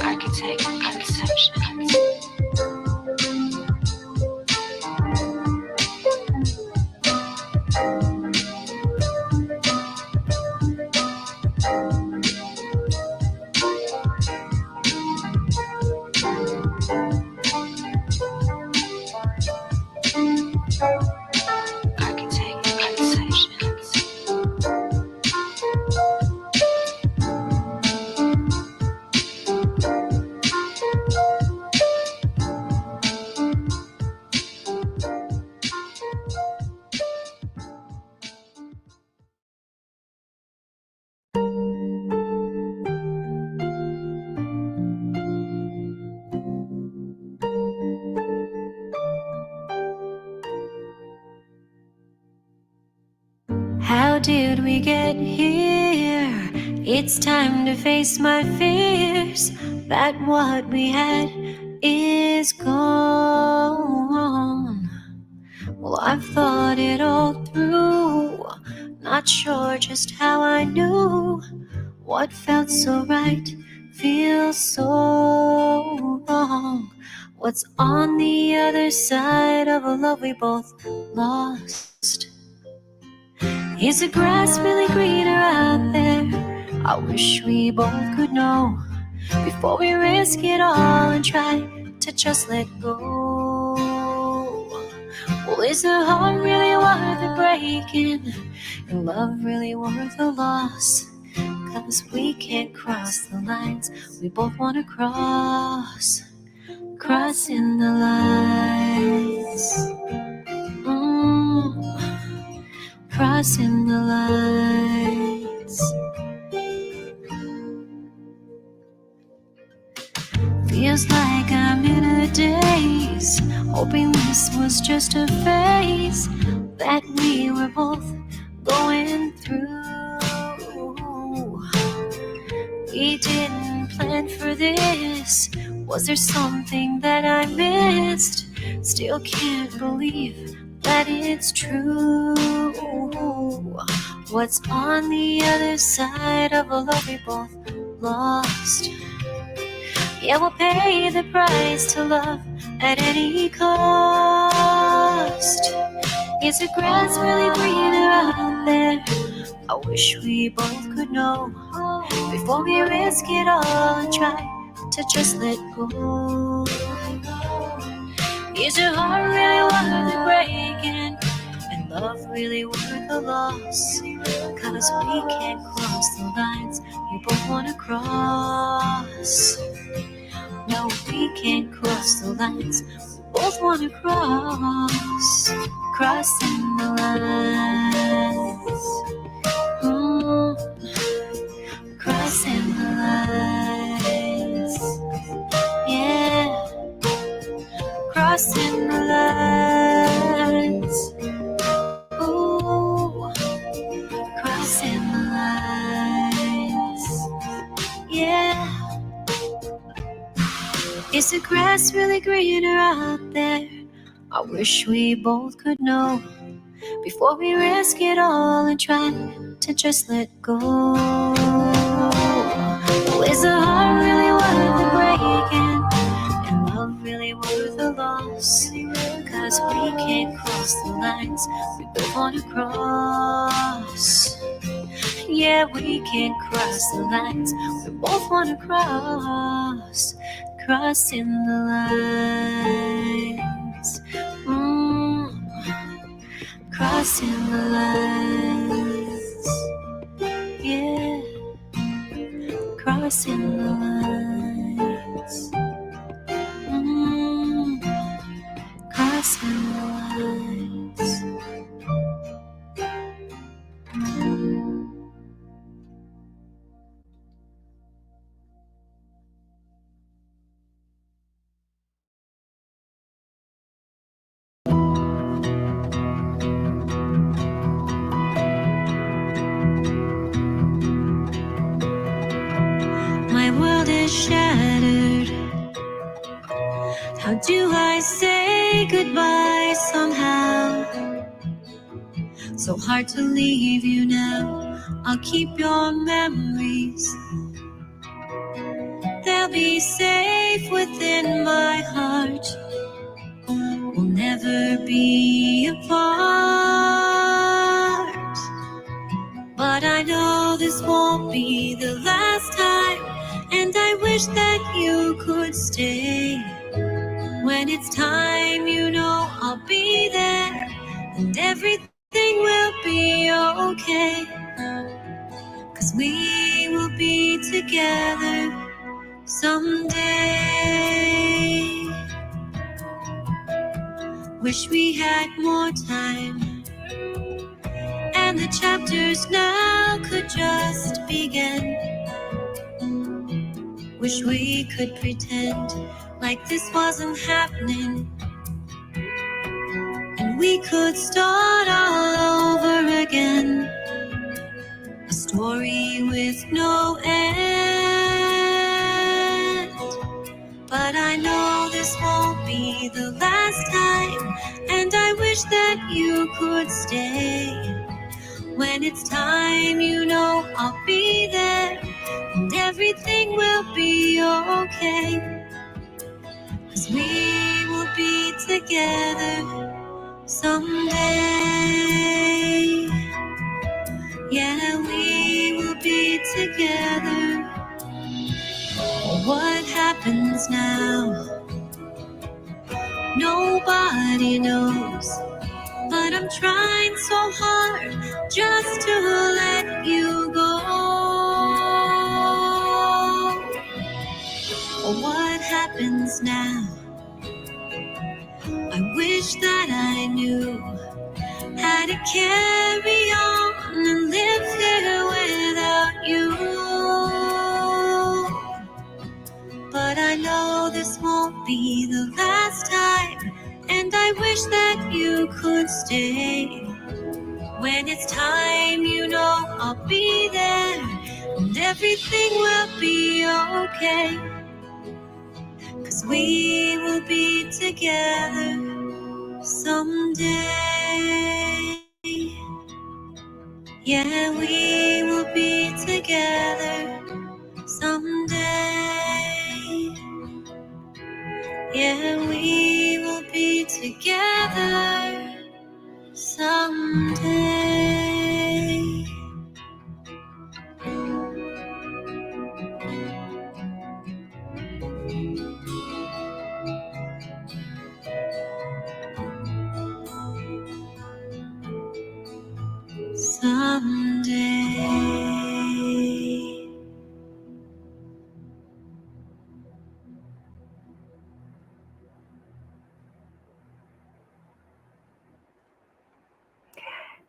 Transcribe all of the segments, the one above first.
Architect conception. How did we get here? It's time to face my fears that what we had is gone. Well, I've thought it all through, not sure just how I knew what felt so right feels so wrong. What's on the other side of a love we both lost? Is the grass really greener out there? I wish we both could know before we risk it all and try to just let go. Well, is the heart really worth the breaking? And love really worth the loss? 'Cause we can't cross the lines we both want to cross. Crossing the lines. Crossing the lines. Feels like I'm in a daze, hoping this was just a phase that we were both going through. We didn't plan for this. Was there something that I missed? Still can't believe that it's true. What's on the other side of a love we both lost? Yeah, we'll pay the price to love at any cost. Is the grass really greener out there? I wish we both could know before we risk it all and try to just let go. Is your heart really worth the breaking? And love really worth the loss? 'Cause we can't cross the lines we both want to cross. No, we can't cross the lines we both want to cross. Crossing the lines. Crossing the lines. Yeah. Crossing the lines. Ooh. Crossing the lines. Yeah. Is the grass really greener out there? I wish we both could know before we risk it all and try to just let go. Is the heart really worth the breaking? And love really worth the loss? 'Cause we can't cross the lines we both want to cross. Yeah, we can't cross the lines we both want to cross. Crossing the lines. Crossing the lines. Yeah. Crossing the lines. Crossing the lines. My world is shattered. How do I say goodbye somehow? So hard to leave you now. I'll keep your memories. They'll be safe within my heart. We'll never be apart. But I know this won't be the last time, and I wish that you could stay. When it's time, you know I'll be there, and everything will be okay. 'Cause we will be together someday. Wish we had more time, and the chapters now could just begin. Wish we could pretend like this wasn't happening, and we could start all over again. A story with no end. But I know this won't be the last time, and I wish that you could stay. When it's time, you know I'll be there, and everything will be okay. 'Cause we will be together someday. Yeah, we will be together. What happens now? Nobody knows. But I'm trying so hard just to let you go. What happens now? I wish that I knew how to carry on and live here without you. But I know this won't be the last time, and I wish that you could stay. When it's time, you know I'll be there, and everything will be okay. 'Cause we will be together someday. Yeah, we will be together someday. Yeah, we will be together someday. Someday.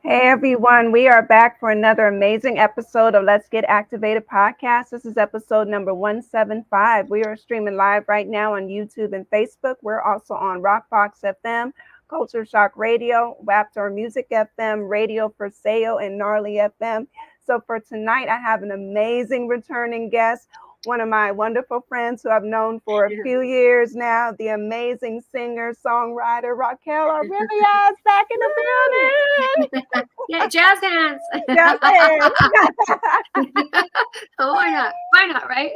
Hey everyone, we are back for another amazing episode of Let's Get Activated podcast. This is episode number 175. We are streaming live right now on YouTube and Facebook. We're also on Rockbox FM, Culture Shock Radio, Raptor Music FM, Radio for Sale, and Gnarly FM. So for tonight, I have an amazing returning guest, one of my wonderful friends who I've known for a few years now, the amazing singer, songwriter, Raquel Aurelia is back in the building. Yeah, jazz hands. Jazz hands. Oh, why not? Why not, right?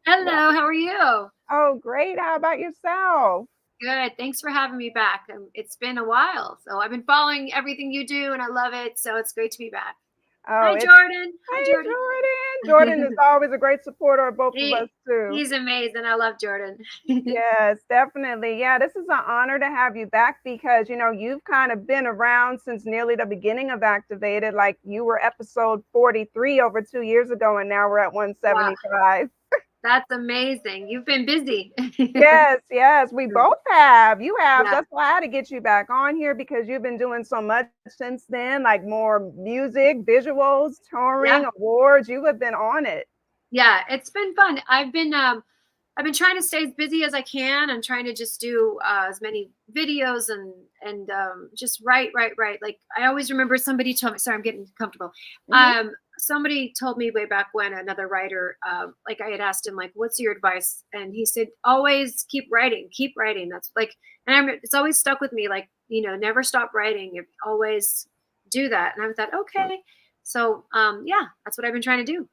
Hello, how are you? Oh, great. How about yourself? Good. Thanks for having me back. It's been a while. So I've been following everything you do, and I love it. So it's great to be back. Oh, Hi, Jordan. Hi, Jordan. Jordan is always a great supporter of both of us, too. He's amazing. I love Jordan. Yes, definitely. Yeah, this is an honor to have you back because, you know, you've kind of been around since nearly the beginning of Activated. Like you were episode 43 over 2 years ago, and now we're at 175. Wow. That's amazing. You've been busy. Yes, we both have. You have. Yeah. That's why I had to get you back on here because you've been doing so much since then, like more music, visuals, touring, awards. You have been on it. Yeah, it's been fun. I've been trying to stay as busy as I can and trying to just do as many videos and just write. Like I always remember somebody told me, sorry, I'm getting comfortable. Mm-hmm. Somebody told me way back when, another writer, like I had asked him, like, what's your advice? And he said, always keep writing. That's like, and it's always stuck with me. Like, you know, never stop writing. You always do that. And I thought, okay. So, yeah, that's what I've been trying to do.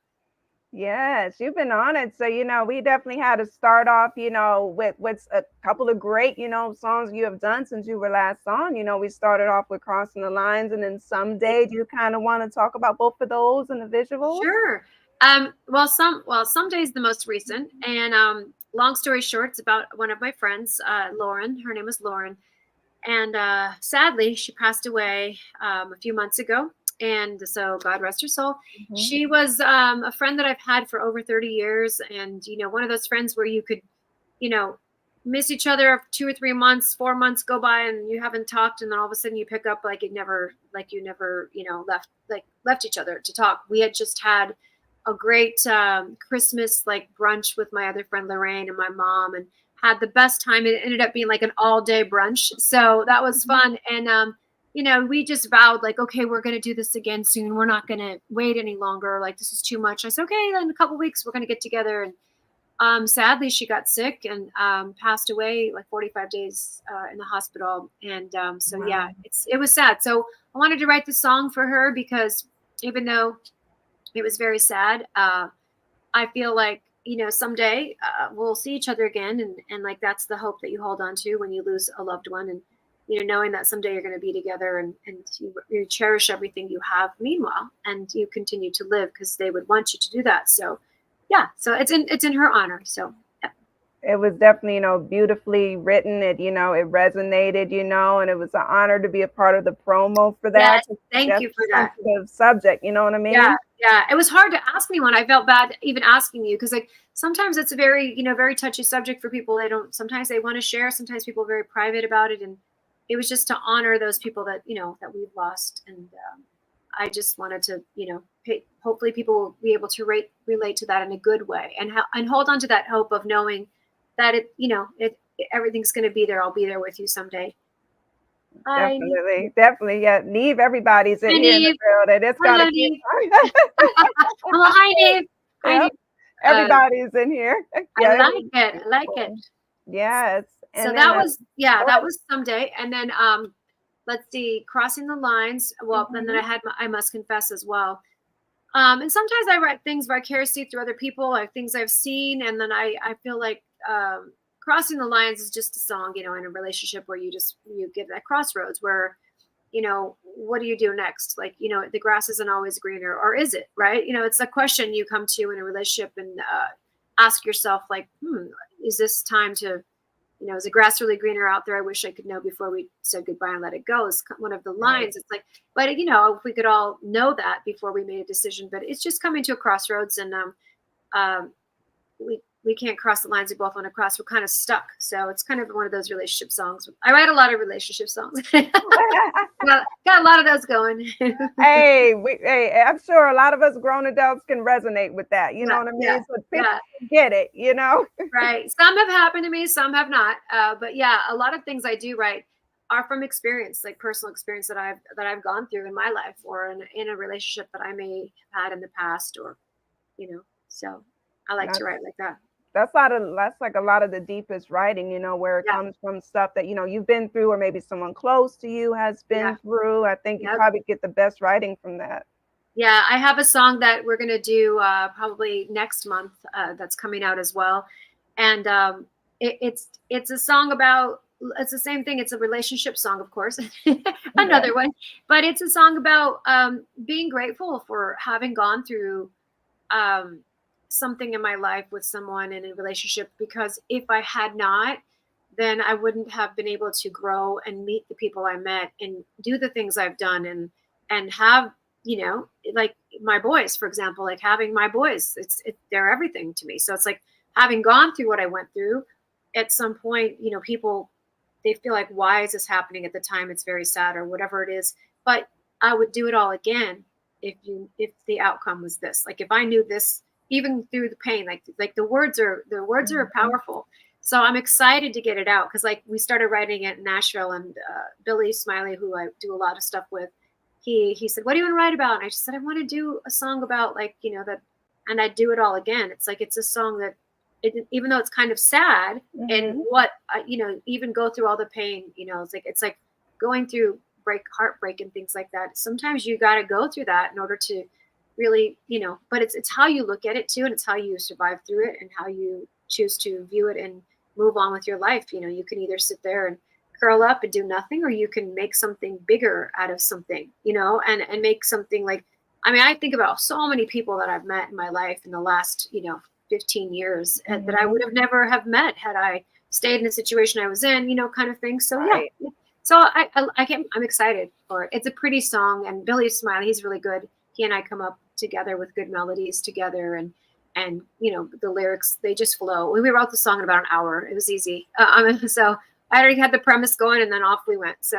Yes, you've been on it. So, we definitely had to start off, with a couple of great, songs you have done since you were last on. We started off with Crossing the Lines, and then Someday. Do you kind of want to talk about both of those and the visuals? Sure. Someday is the most recent, and long story short, it's about one of my friends, Lauren. Her name was Lauren, and sadly, she passed away a few months ago. And so, God rest her soul. Mm-hmm. She was a friend that I've had for over 30 years, and one of those friends where you could, miss each other 2 or 3 months, 4 months go by, and you haven't talked, and then all of a sudden you pick up like you never, left each other to talk. We had just had a great Christmas brunch with my other friend Lorraine and my mom, and had the best time. It ended up being like an all-day brunch, so that was fun. And we just vowed okay, we're going to do this again soon. We're not going to wait any longer. This is too much. I said, okay, then in a couple of weeks we're going to get together. And sadly, she got sick and passed away 45 days in the hospital. And so, Wow. yeah, it was sad. So I wanted to write the song for her because even though it was very sad, I feel like, someday we'll see each other again. And that's the hope that you hold on to when you lose a loved one. And, knowing that someday you're going to be together and you cherish everything you have meanwhile, and you continue to live because they would want you to do that. So, yeah, so it's in her honor. So yeah. It was definitely, beautifully written. It, it resonated, and it was an honor to be a part of the promo for that. Yes, thank you for that. Sensitive subject, you know what I mean? Yeah. It was hard to ask anyone. I felt bad even asking you because sometimes it's a very, very touchy subject for people. Sometimes they want to share. Sometimes people are very private about it. And it was just to honor those people that, that we've lost. And I just wanted to, hopefully people will be able to relate to that in a good way and hold on to that hope of knowing that everything's going to be there. I'll be there with you someday. Definitely. Yeah. Neve, everybody's in here in the building. It's got to be. Well, hi, Neve. Yep. Everybody's in here. Yeah, I like it. Yes. And so that was Someday. And then let's see, Crossing the Lines. Well, and then I had I Must Confess as well. And sometimes I write things vicariously through other people, like things I've seen. And then I feel like Crossing the Lines is just a song, in a relationship where you get that crossroads where, what do you do next? The grass isn't always greener, or is it, right? It's a question you come to in a relationship and ask yourself, is this time to, is the grass really greener out there? I wish I could know before we said goodbye and let it go is one of the lines. Right. It's but if we could all know that before we made a decision, but it's just coming to a crossroads, and we can't cross the lines we both want to cross. We're kind of stuck. So it's kind of one of those relationship songs. I write a lot of relationship songs. got a lot of those going. Hey, I'm sure a lot of us grown adults can resonate with that. You know what I mean? Yeah, so people get it, Right. Some have happened to me, some have not. But yeah, a lot of things I do write are from experience, personal experience that I've gone through in my life, or in a relationship that I may have had in the past, or so I like to write like that. That's a lot of the deepest writing, where it comes from stuff that, you've been through, or maybe someone close to you has been through. I think you probably get the best writing from that. Yeah, I have a song that we're going to do probably next month that's coming out as well. And it's a song about, it's the same thing. It's a relationship song, of course, another one, but it's a song about being grateful for having gone through something in my life with someone in a relationship, because if I had not, then I wouldn't have been able to grow and meet the people I met and do the things I've done and have, like my boys, for example, having my boys, they're everything to me. So it's having gone through what I went through, at some point, people, they feel like, why is this happening? At the time, it's very sad or whatever it is, but I would do it all again if the outcome was this. If I knew this, even through the pain, the words are powerful. So I'm excited to get it out, because we started writing it in Nashville, and Billy Smiley, who I do a lot of stuff with, he said, what do you want to write about? And I just said, I want to do a song about that, and I do it all again. It's a song that even though it's kind of sad, and what even go through all the pain, it's like going through heartbreak and things like that. Sometimes you got to go through that in order to really, you know, but it's how you look at it too, and it's how you survive through it and how you choose to view it and move on with your life. You know, you can either sit there and curl up and do nothing, or you can make something bigger out of something, you know, and make something like, I mean, I think about so many people that I've met in my life in the last, you know, 15 years that I would have never have met had I stayed in the situation I was in, you know, kind of thing. So Right. yeah. So I'm excited for it. It's a pretty song, and Billy's Smiley, he's really good. He and I come up together with good melodies together, and you know, the lyrics, they just flow. We wrote the song in about an hour. It was easy. So I already had the premise going, and then off we went. So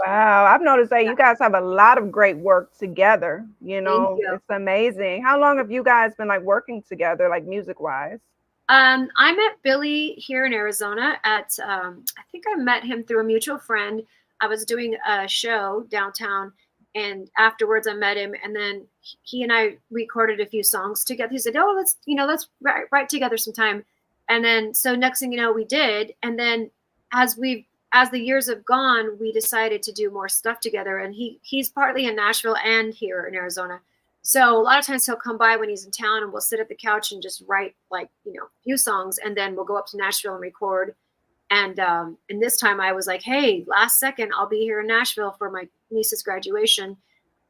Wow. I've noticed that you guys have a lot of great work together. You thank know, you. it's amazing. How long have you guys been like working together, like music wise? I met Billy here in Arizona at, I think I met him through a mutual friend. I was doing a show downtown, and afterwards I met him, and then he and I recorded a few songs together. He said, "Oh, let's write together sometime." And then, so next thing you know, we did. And then as the years have gone, we decided to do more stuff together. And he's partly in Nashville and here in Arizona. So a lot of times he'll come by when he's in town, and we'll sit at the couch and just write, like, you know, a few songs, and then we'll go up to Nashville and record. And this time I was like, hey, last second, I'll be here in Nashville for my niece's graduation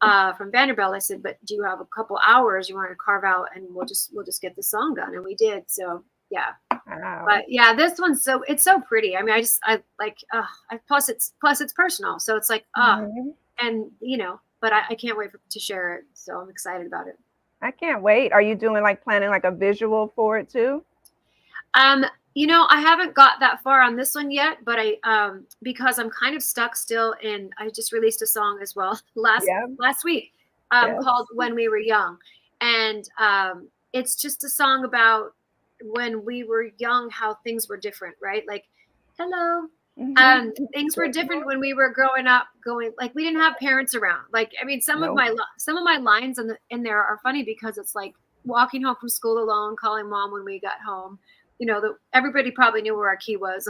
from Vanderbilt. I said, but do you have a couple hours you want to carve out, and we'll just get the song done. And we did. So yeah. Wow. But yeah, this one's it's so pretty. I mean, plus it's personal. So it's like, and you know, but I can't wait to share it. So I'm excited about it. I can't wait. Are you doing like planning like a visual for it too? You know, I haven't got that far on this one yet, but because I'm kind of stuck still in, I just released a song as well last week, called When We Were Young. And it's just a song about when we were young, how things were different, right? Like, hello. Things were different when we were growing up, like, we didn't have parents around. Like, I mean, some of my lines in there are funny, because it's like walking home from school alone, calling mom when we got home. You know, everybody probably knew where our key was.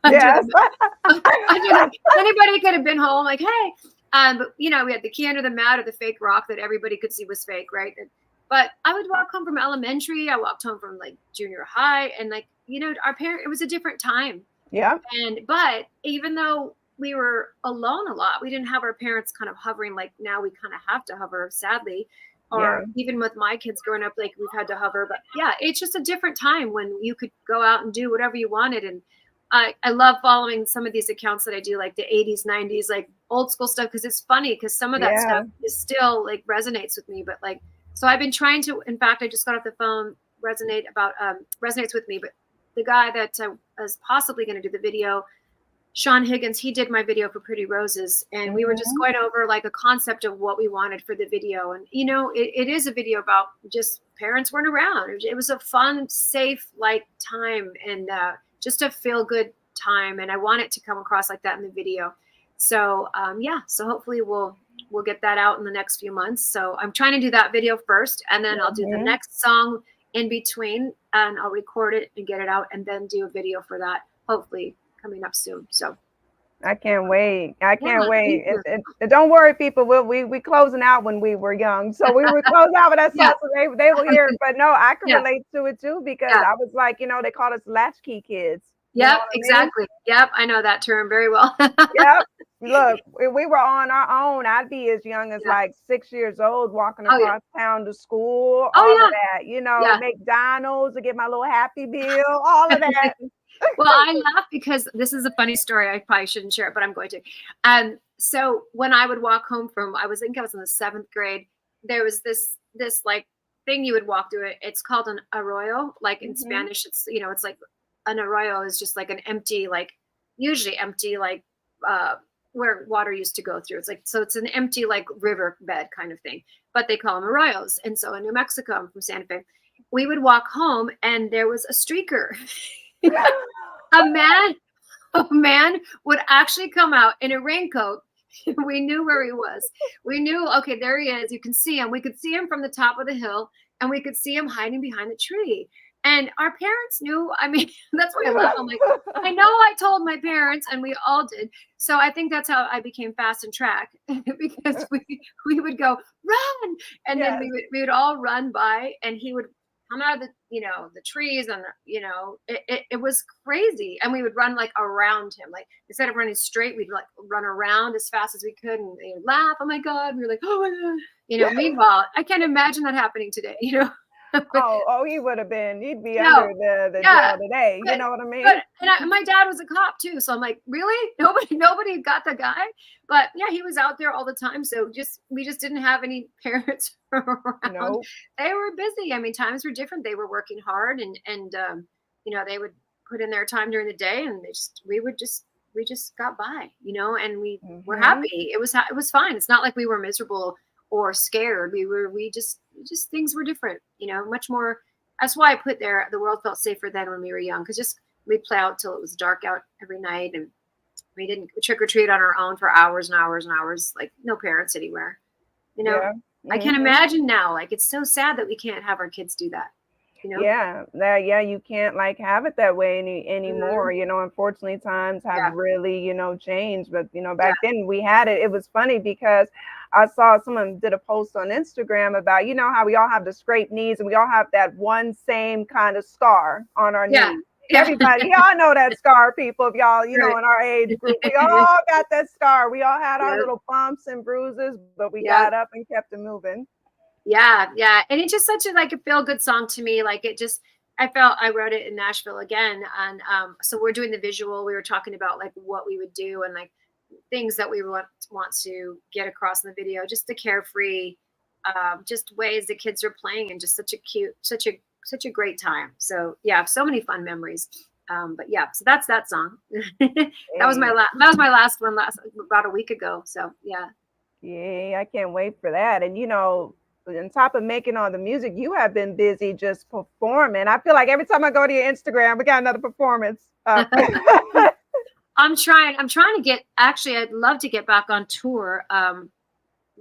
Yes. Anybody could have been home, like, hey. But you know, we had the key under the mat, or the fake rock that everybody could see was fake, right? But I would walk home from elementary. I walked home from like junior high, and like, you know, it was a different time. Yeah. But even though we were alone a lot, we didn't have our parents kind of hovering like now we kind of have to hover, sadly. Or even with my kids growing up, like, we've had to hover. But yeah, it's just a different time when you could go out and do whatever you wanted. And I love following some of these accounts that I do, like the 80s, 90s, like old school stuff, because it's funny, because some of that stuff is still like resonates with me. But like, so I've been trying to, in fact, I just got off the phone, resonates with me. But the guy that was possibly going to do the video, Sean Higgins, he did my video for Pretty Roses, and we were just going over like a concept of what we wanted for the video. And, you know, it is a video about just parents weren't around. It was a fun, safe, like, time, and just a feel good time. And I want it to come across like that in the video. So, so hopefully we'll get that out in the next few months. So I'm trying to do that video first, and then I'll do the next song in between, and I'll record it and get it out, and then do a video for that, hopefully coming up soon. So I can't wait. I can't wait. And don't worry, people. We closing out when we were young. So we were closing out with that song, so they will hear it. But no, I can relate to it too, because I was like, you know, they called us latchkey kids. Yep, exactly. Yep, I know that term very well. Yep. Look, we were on our own. I'd be as young as like 6 years old, walking across town to school. All of that, you know, McDonald's to get my little Happy Meal, all of that. Well, I laugh because this is a funny story. I probably shouldn't share it, but I'm going to. So when I would walk home from, I was in the 7th grade, there was this like thing you would walk through it. It's called an arroyo. Like in Spanish, it's, you know, it's like an arroyo is just like an empty, like usually empty, like where water used to go through. It's like, so it's an empty, like river bed kind of thing, but they call them arroyos. And so in New Mexico, I'm from Santa Fe, we would walk home and there was a streaker. A man would actually come out in a raincoat. We knew where he was. We knew, okay, there he is. You can see him. We could see him from the top of the hill, and we could see him hiding behind the tree. And our parents knew. I mean, that's why I laugh. I'm like, I know I told my parents, and we all did. So I think that's how I became fast in track because we would go run, and then Yes. we would all run by, and he would come out of the the trees, and it was crazy, and we would run like around him, like instead of running straight, we'd like run around as fast as we could, and they would laugh. Oh my god, we were like, oh my god, Meanwhile, I can't imagine that happening today, Oh, he would have been. He'd be No, under the yeah, jail today. You but know what I mean? my dad was a cop too, so I'm like, really? Nobody got the guy? But yeah, he was out there all the time. So we just didn't have any parents around. Nope. They were busy. I mean, times were different. They were working hard, and they would put in their time during the day, and we just got by, and we were happy. It was fine. It's not like we were miserable or scared. We just things were different, much more. That's why I put there, the world felt safer then when we were young, because we'd play out till it was dark out every night, and we didn't trick or treat on our own for hours and hours and hours, like no parents anywhere. I can't imagine now. Like, it's so sad that we can't have our kids do that. Yeah, you can't like have it that way anymore. Unfortunately, times have really changed. But back then we had it. It was funny because I saw someone did a post on Instagram about how we all have the scraped knees, and we all have that one same kind of scar on our knees. Everybody, y'all know that scar, people. If y'all, in our age group, we all got that scar. We all had our little bumps and bruises, but we got up and kept it moving. Yeah. And it's just such a feel-good song to me. Like, I wrote it in Nashville again. And so we're doing the visual. We were talking about like what we would do and like things that we want to get across in the video, just the carefree, just ways the kids are playing, and just such a great time. So yeah, so many fun memories. But yeah, so that's that song. that was my last one about a week ago. So yeah. Yeah, I can't wait for that. And on top of making all the music, you have been busy just performing. I feel like every time I go to your Instagram, we got another performance. I'm trying to get, actually, I'd love to get back on tour. The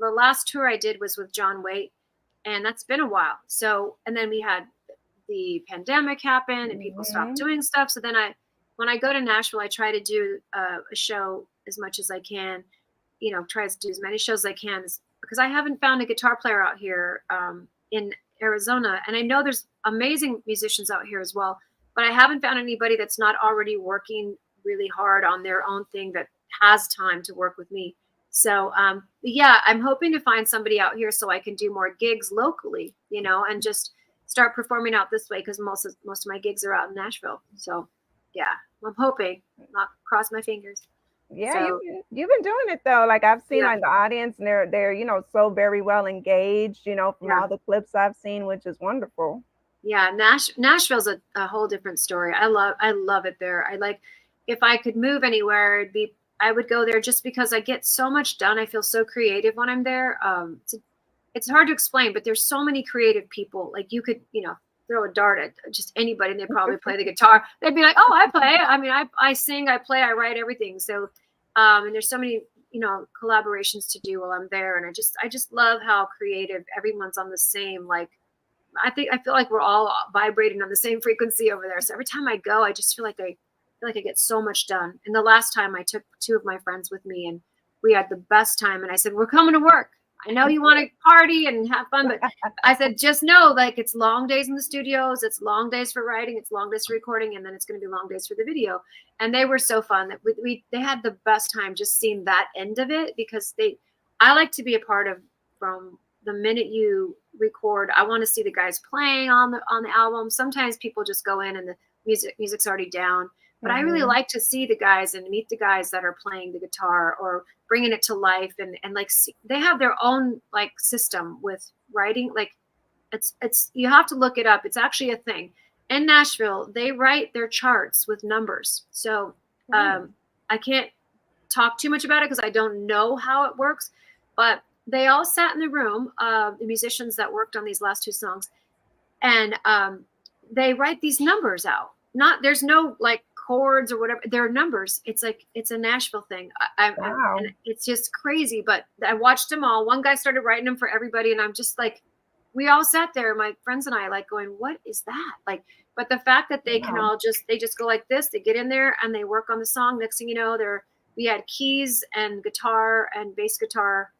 last tour I did was with John Waite, and that's been a while. So, and then we had the pandemic happen, and people stopped doing stuff. So then when I go to Nashville, I try to do a show as much as I can, try to do as many shows as I can, because I haven't found a guitar player out here in Arizona. And I know there's amazing musicians out here as well, but I haven't found anybody that's not already working really hard on their own thing that has time to work with me. So yeah, I'm hoping to find somebody out here so I can do more gigs locally, and just start performing out this way, because most of my gigs are out in Nashville. So yeah, I'm hoping. I'll cross my fingers. Yeah, so, you've been doing it though. Like, I've seen like the audience, and they're so very well engaged, from all the clips I've seen, which is wonderful. Yeah, Nashville's a whole different story. I love it there. If I could move anywhere, I would go there, just because I get so much done. I feel so creative when I'm there. It's hard to explain, but there's so many creative people. Like, you could, throw a dart at just anybody, and they probably play the guitar. They'd be like, oh, I play. I mean, I sing, I play, I write, everything. So, and there's so many, collaborations to do while I'm there. And I just love how creative everyone's on the same, like, I feel like we're all vibrating on the same frequency over there. So every time I go, I just feel like I get so much done. And the last time I took 2 of my friends with me, and we had the best time. And I said, we're coming to work. I know you want to party and have fun, but I said, just know, like, it's long days in the studios. It's long days for writing. It's long days for recording. And then it's going to be long days for the video. And they were so fun that they had the best time just seeing that end of it, because I like to be a part of, from the minute you record. I want to see the guys playing on the album. Sometimes people just go in and the music's already down. But I really like to see the guys and meet the guys that are playing the guitar or bringing it to life, and like they have their own like system with writing. Like, it's you have to look it up. It's actually a thing in Nashville. They write their charts with numbers. So I can't talk too much about it because I don't know how it works. But they all sat in the room, the musicians that worked on these last 2 songs, and they write these numbers out. There's no like chords or whatever. They're numbers. It's a Nashville thing. And it's just crazy. But I watched them all. One guy started writing them for everybody, and I'm just like, we all sat there, my friends and I, like going, what is that? Like, but the fact that they can all they just go like this, they get in there and they work on the song. Next thing you know, we had keys and guitar and bass guitar,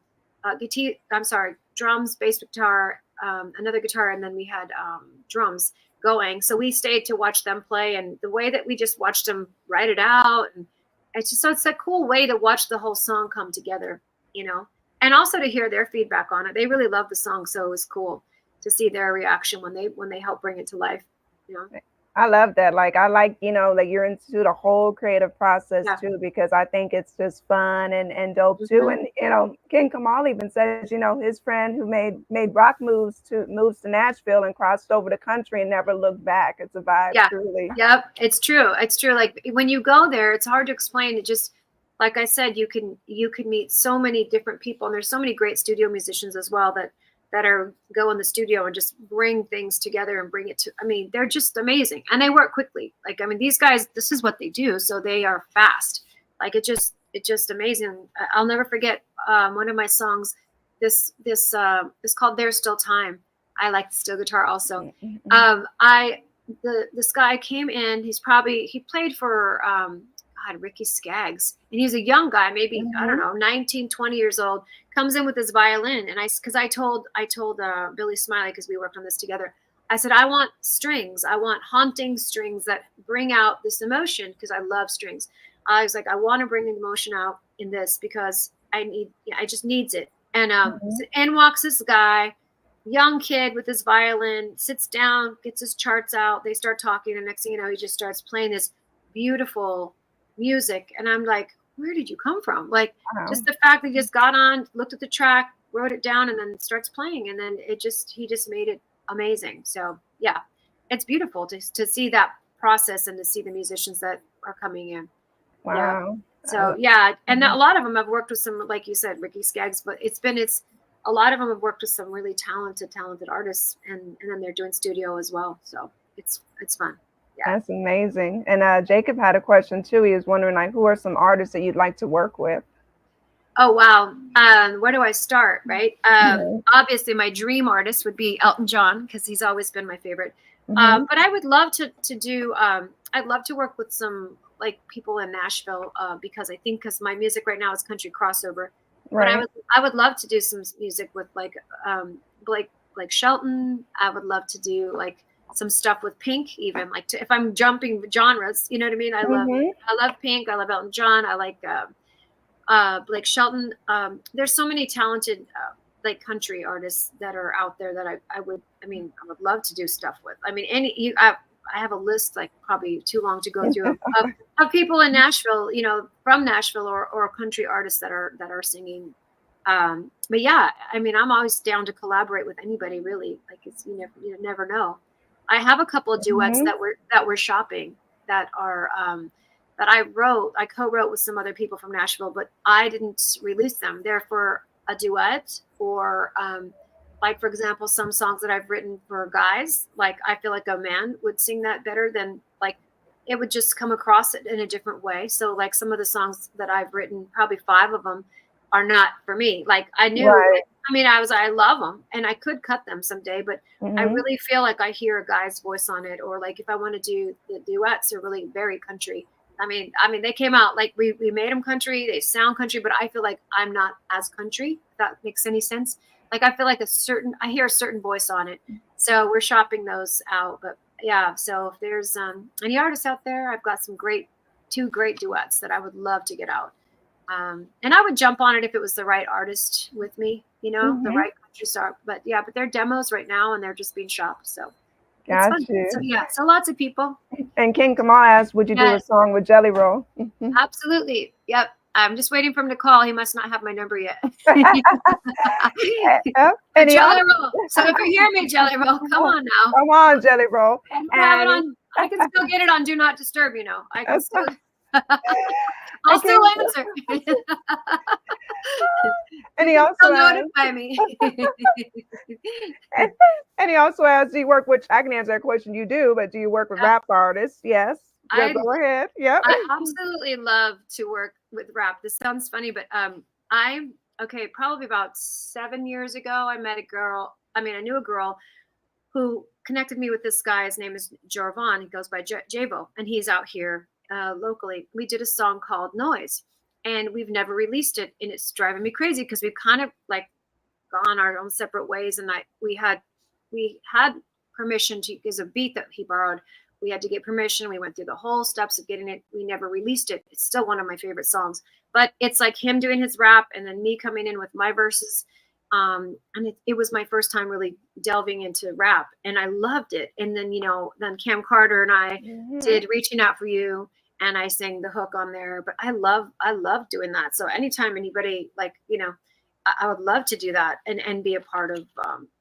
drums, bass guitar, another guitar, and then we had drums going. So we stayed to watch them play, and the way that we just watched them write it out, and it's a cool way to watch the whole song come together, you know, and also to hear their feedback on it. They really love the song, so it was cool to see their reaction when they help bring it to life, you know. I love that. Like, I like, you know, that you're into the whole creative process too, because I think it's just fun and dope too. And, you know, King Kamal even says, you know, his friend who made rock moves to Nashville and crossed over the country and never looked back. It's a vibe, truly. Yep. It's true. It's true. Like, when you go there, it's hard to explain. It just, like I said, you can meet so many different people, and there's so many great studio musicians as well that go in the studio and just bring things together and bring it to, I mean, they're just amazing. And they work quickly. Like, I mean, these guys, this is what they do. So they are fast. Like, it's just amazing. I'll never forget one of my songs, this called There's Still Time. I like the steel guitar also. This guy came in, he played for, Ricky Skaggs, and he's a young guy, maybe, I don't know, 19, 20 years old, comes in with his violin. And I told Billy Smiley, because we worked on this together, I said, I want strings. I want haunting strings that bring out this emotion, because I love strings. I was like, I want to bring the emotion out in this, because I just needs it. And in walks this guy, young kid with his violin, sits down, gets his charts out. They start talking, and next thing you know, he just starts playing this beautiful music. And I'm like, where did you come from? Like, just the fact that he just got on, looked at the track, wrote it down, and then starts playing, and then he just made it amazing. So yeah, it's beautiful to see that process and to see the musicians that are coming in. Wow. Yeah. So yeah, and a lot of them have worked with some, like you said, Ricky Skaggs, but a lot of them have worked with some really talented artists, and then they're doing studio as well. So it's fun. Yeah. That's amazing. And Jacob had a question too. He was wondering, like, who are some artists that you'd like to work with? Oh, wow. Where do I start? Right. Obviously my dream artist would be Elton John, because he's always been my favorite. But I would love to do, I'd love to work with some, like, people in Nashville, because my music right now is country crossover. Right. But I would love to do some music with like Shelton. I would love to do like some stuff with Pink, even like if I'm jumping genres, you know what I mean? I love Pink. I love Elton John. I like Blake Shelton. There's so many talented like country artists that are out there that I would love to do stuff with. I mean, I have a list, like probably too long to go through of people in Nashville, you know, from Nashville or country artists that are singing. But yeah, I mean, I'm always down to collaborate with anybody, really. Like, it's you never know. I have a couple of duets that we're shopping that are that I co-wrote with some other people from Nashville, but I didn't release them. They're for a duet, or like, for example, some songs that I've written for guys. Like, I feel like a man would sing that better than, like, it would just come across it in a different way. So like some of the songs that I've written, probably 5 of them are not for me. Like, I knew, I love them and I could cut them someday, but I really feel like I hear a guy's voice on it. Or like, if I want to do the duets, are really very country. I mean, they came out, like, we made them country, they sound country, but I feel like I'm not as country, if that makes any sense. Like, I feel like I hear a certain voice on it. So we're shopping those out. But yeah, so if there's any artists out there, I've got some 2 great duets that I would love to get out. And I would jump on it if it was the right artist with me, you know, the right country star. But yeah, but they're demos right now and they're just being shopped. So got you. So yeah, so lots of people. And King Kamal asked, would you do a song with Jelly Roll? Absolutely. Yep. I'm just waiting for him to call. He must not have my number yet. Jelly Roll. So if you hear me, Jelly Roll, come on now. Come on, Jelly Roll. I can still get it on Do Not Disturb, you know. I can still. I'll still answer. And he also notify me. And he also asked, do you work with, I can answer that question, you do, but do you work with rap artists? Yes. Go ahead. Yep. I absolutely love to work with rap. This sounds funny, but probably about 7 years ago, I met a girl I knew a girl who connected me with this guy. His name is Jorvan. He goes by Javo, and he's out here locally. We did a song called Noise, and we've never released it, and it's driving me crazy because we've kind of like gone our own separate ways. And we had permission to use a beat that he borrowed. We had to get permission. We went through the whole steps of getting it. We never released it. It's still one of my favorite songs, but it's like him doing his rap and then me coming in with my verses. And it was my first time really delving into rap, and I loved it. And then, then Cam Carter and I did Reaching Out for You, and I sang the hook on there. But I love doing that. So anytime anybody I would love to do that and be a part of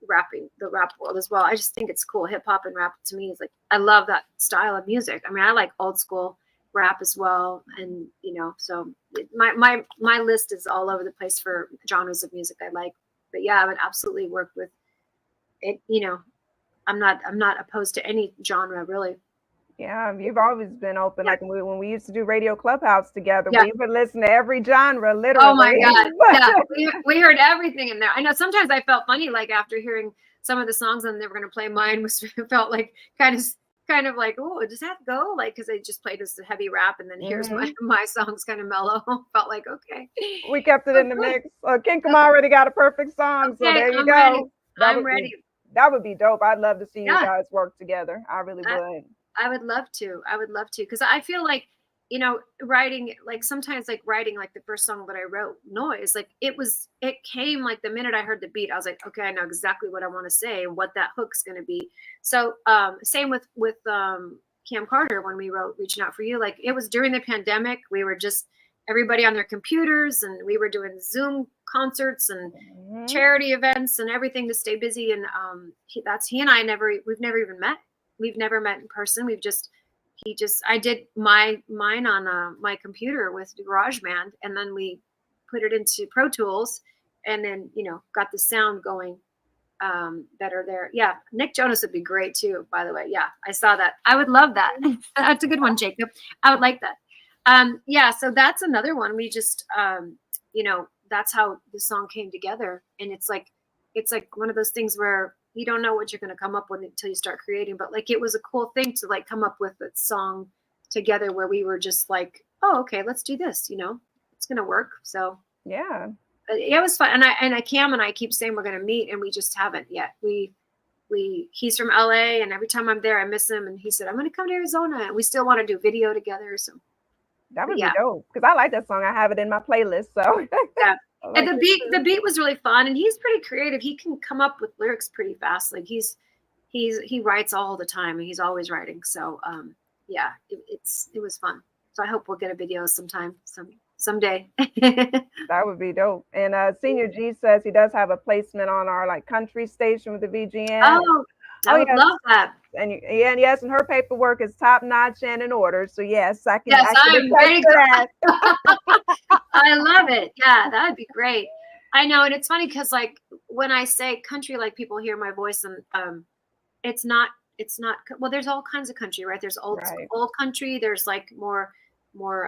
rapping, the rap world as well. I just think it's cool. Hip hop and rap to me is like, I love that style of music. I mean, I like old school rap as well. And, so my list is all over the place for genres of music I like. But yeah, I would absolutely work with it. I'm not opposed to any genre really. Yeah, you've always been open. Yeah. Like when we used to do Radio Clubhouse together, Yeah. we would listen to every genre, literally. Oh my God. Yeah, we heard everything in there. I know sometimes I felt funny, like after hearing some of the songs and they were going to play mine, was felt like kind of like, oh, does that go? Like, because they just played this heavy rap, and then here's my songs kind of mellow. Felt like, okay. We kept it in the mix. Kinkum already got a perfect song, so there you go. Ready. I'm ready. That would be dope. I'd love to see you Yeah. guys work together. I really would. I would love to. Because I feel like, writing, like sometimes like writing like the first song that I wrote, Noise, like it came like the minute I heard the beat, I was like, okay, I know exactly what I want to say and what that hook's going to be. So same with Cam Carter when we wrote Reaching Out for You. Like it was during the pandemic. We were just everybody on their computers, and we were doing Zoom concerts and charity events and everything to stay busy. And he and I we've never even met. We've never met in person. I did mine on my computer with GarageBand, and then we put it into Pro Tools, and then, got the sound going better there. Yeah. Nick Jonas would be great too, by the way. Yeah. I saw that. I would love that. That's a good one, Jacob. I would like that. Yeah. So that's another one. We just, that's how the song came together. And it's like one of those things where you don't know what you're going to come up with until you start creating. But like, it was a cool thing to like come up with a song together where we were just like, oh, okay, let's do this. It's going to work. So yeah, it was fun. And Cam and I keep saying we're going to meet, and we just haven't yet. He's from LA, and every time I'm there, I miss him. And he said, I'm going to come to Arizona, and we still want to do video together. So that would be dope, because I like that song. I have it in my playlist. So yeah. And the beat was really fun, and he's pretty creative. He can come up with lyrics pretty fast. Like he writes all the time, and he's always writing. So yeah, it was fun. So I hope we'll get a video someday. That would be dope. And Senior G says he does have a placement on our like country station with the VGN. Oh, I would love that. And yes, and her paperwork is top notch and in order. So yes, I can. Yes, I'm ready for that. I love it. Yeah, that would be great. I know, and it's funny because like when I say country, like people hear my voice, and it's not. Well, there's all kinds of country, right? There's old country. There's like more.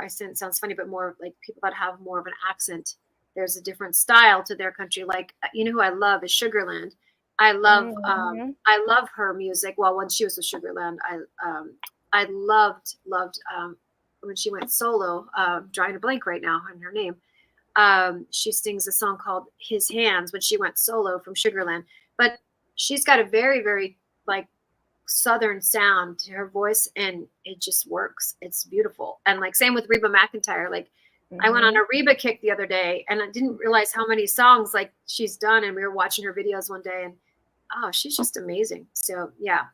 I said it sounds funny, but more like people that have more of an accent. There's a different style to their country. Like who I love is Sugarland. I love her music. Well, when she was with Sugarland, I loved when she went solo. Drawing a blank right now on her name. She sings a song called His Hands when she went solo from Sugarland. But she's got a very, very like Southern sound to her voice, and it just works. It's beautiful. And like same with Reba McEntire. Like I went on a Reba kick the other day, and I didn't realize how many songs like she's done. And we were watching her videos one day, and oh, she's just amazing. So yeah.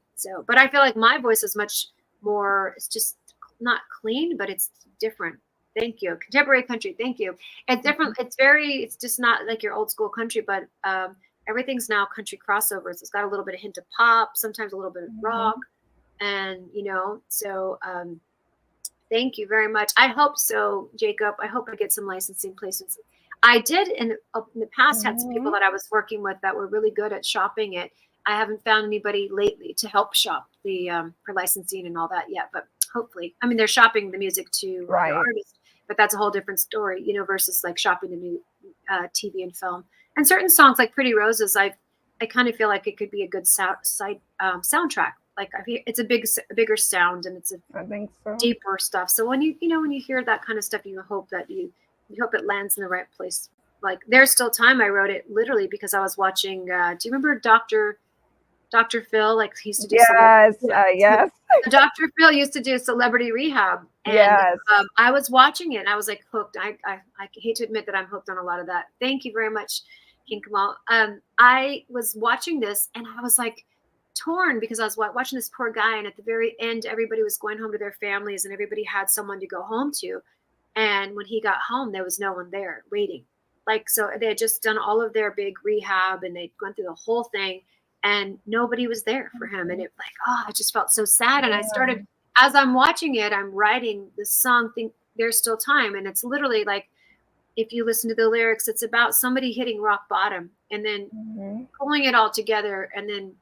But I feel like my voice is much more. It's just not clean, but it's different. Thank you. Contemporary country. Thank you. It's different. It's just not like your old school country, but everything's now country crossovers. It's got a little bit of hint of pop, sometimes a little bit of rock. And, so thank you very much. I hope so, Jacob. I hope I get some licensing placements. I did in the past had some people that I was working with that were really good at shopping it. I haven't found anybody lately to help shop for licensing and all that yet, but hopefully, I mean, they're shopping the music to the artist, but that's a whole different story, versus like shopping the new TV and film. And certain songs like Pretty Roses, I've I kind of feel like it could be a good soundtrack. Like it's a bigger sound, and it's I think so. deeper stuff. So when you hear that kind of stuff, you hope that you hope it lands in the right place. Like There's Still Time, I wrote it literally because I was watching. Do you remember Dr. Phil? Like he used to do. Yes. Dr. Phil used to do Celebrity Rehab, and Yes. I was watching it, and I was like hooked. I hate to admit that I'm hooked on a lot of that. Thank you very much, King Kamal. I was watching this, and I was like torn because I was watching this poor guy, and at the very end, everybody was going home to their families, and everybody had someone to go home to. And when he got home, there was no one there waiting. Like, so they had just done all of their big rehab, and they'd gone through the whole thing, and nobody was there for him. And it I just felt so sad. And I started, as I'm watching it, I'm writing this song, There's Still Time. And it's literally like, if you listen to the lyrics, it's about somebody hitting rock bottom and then pulling it all together, and then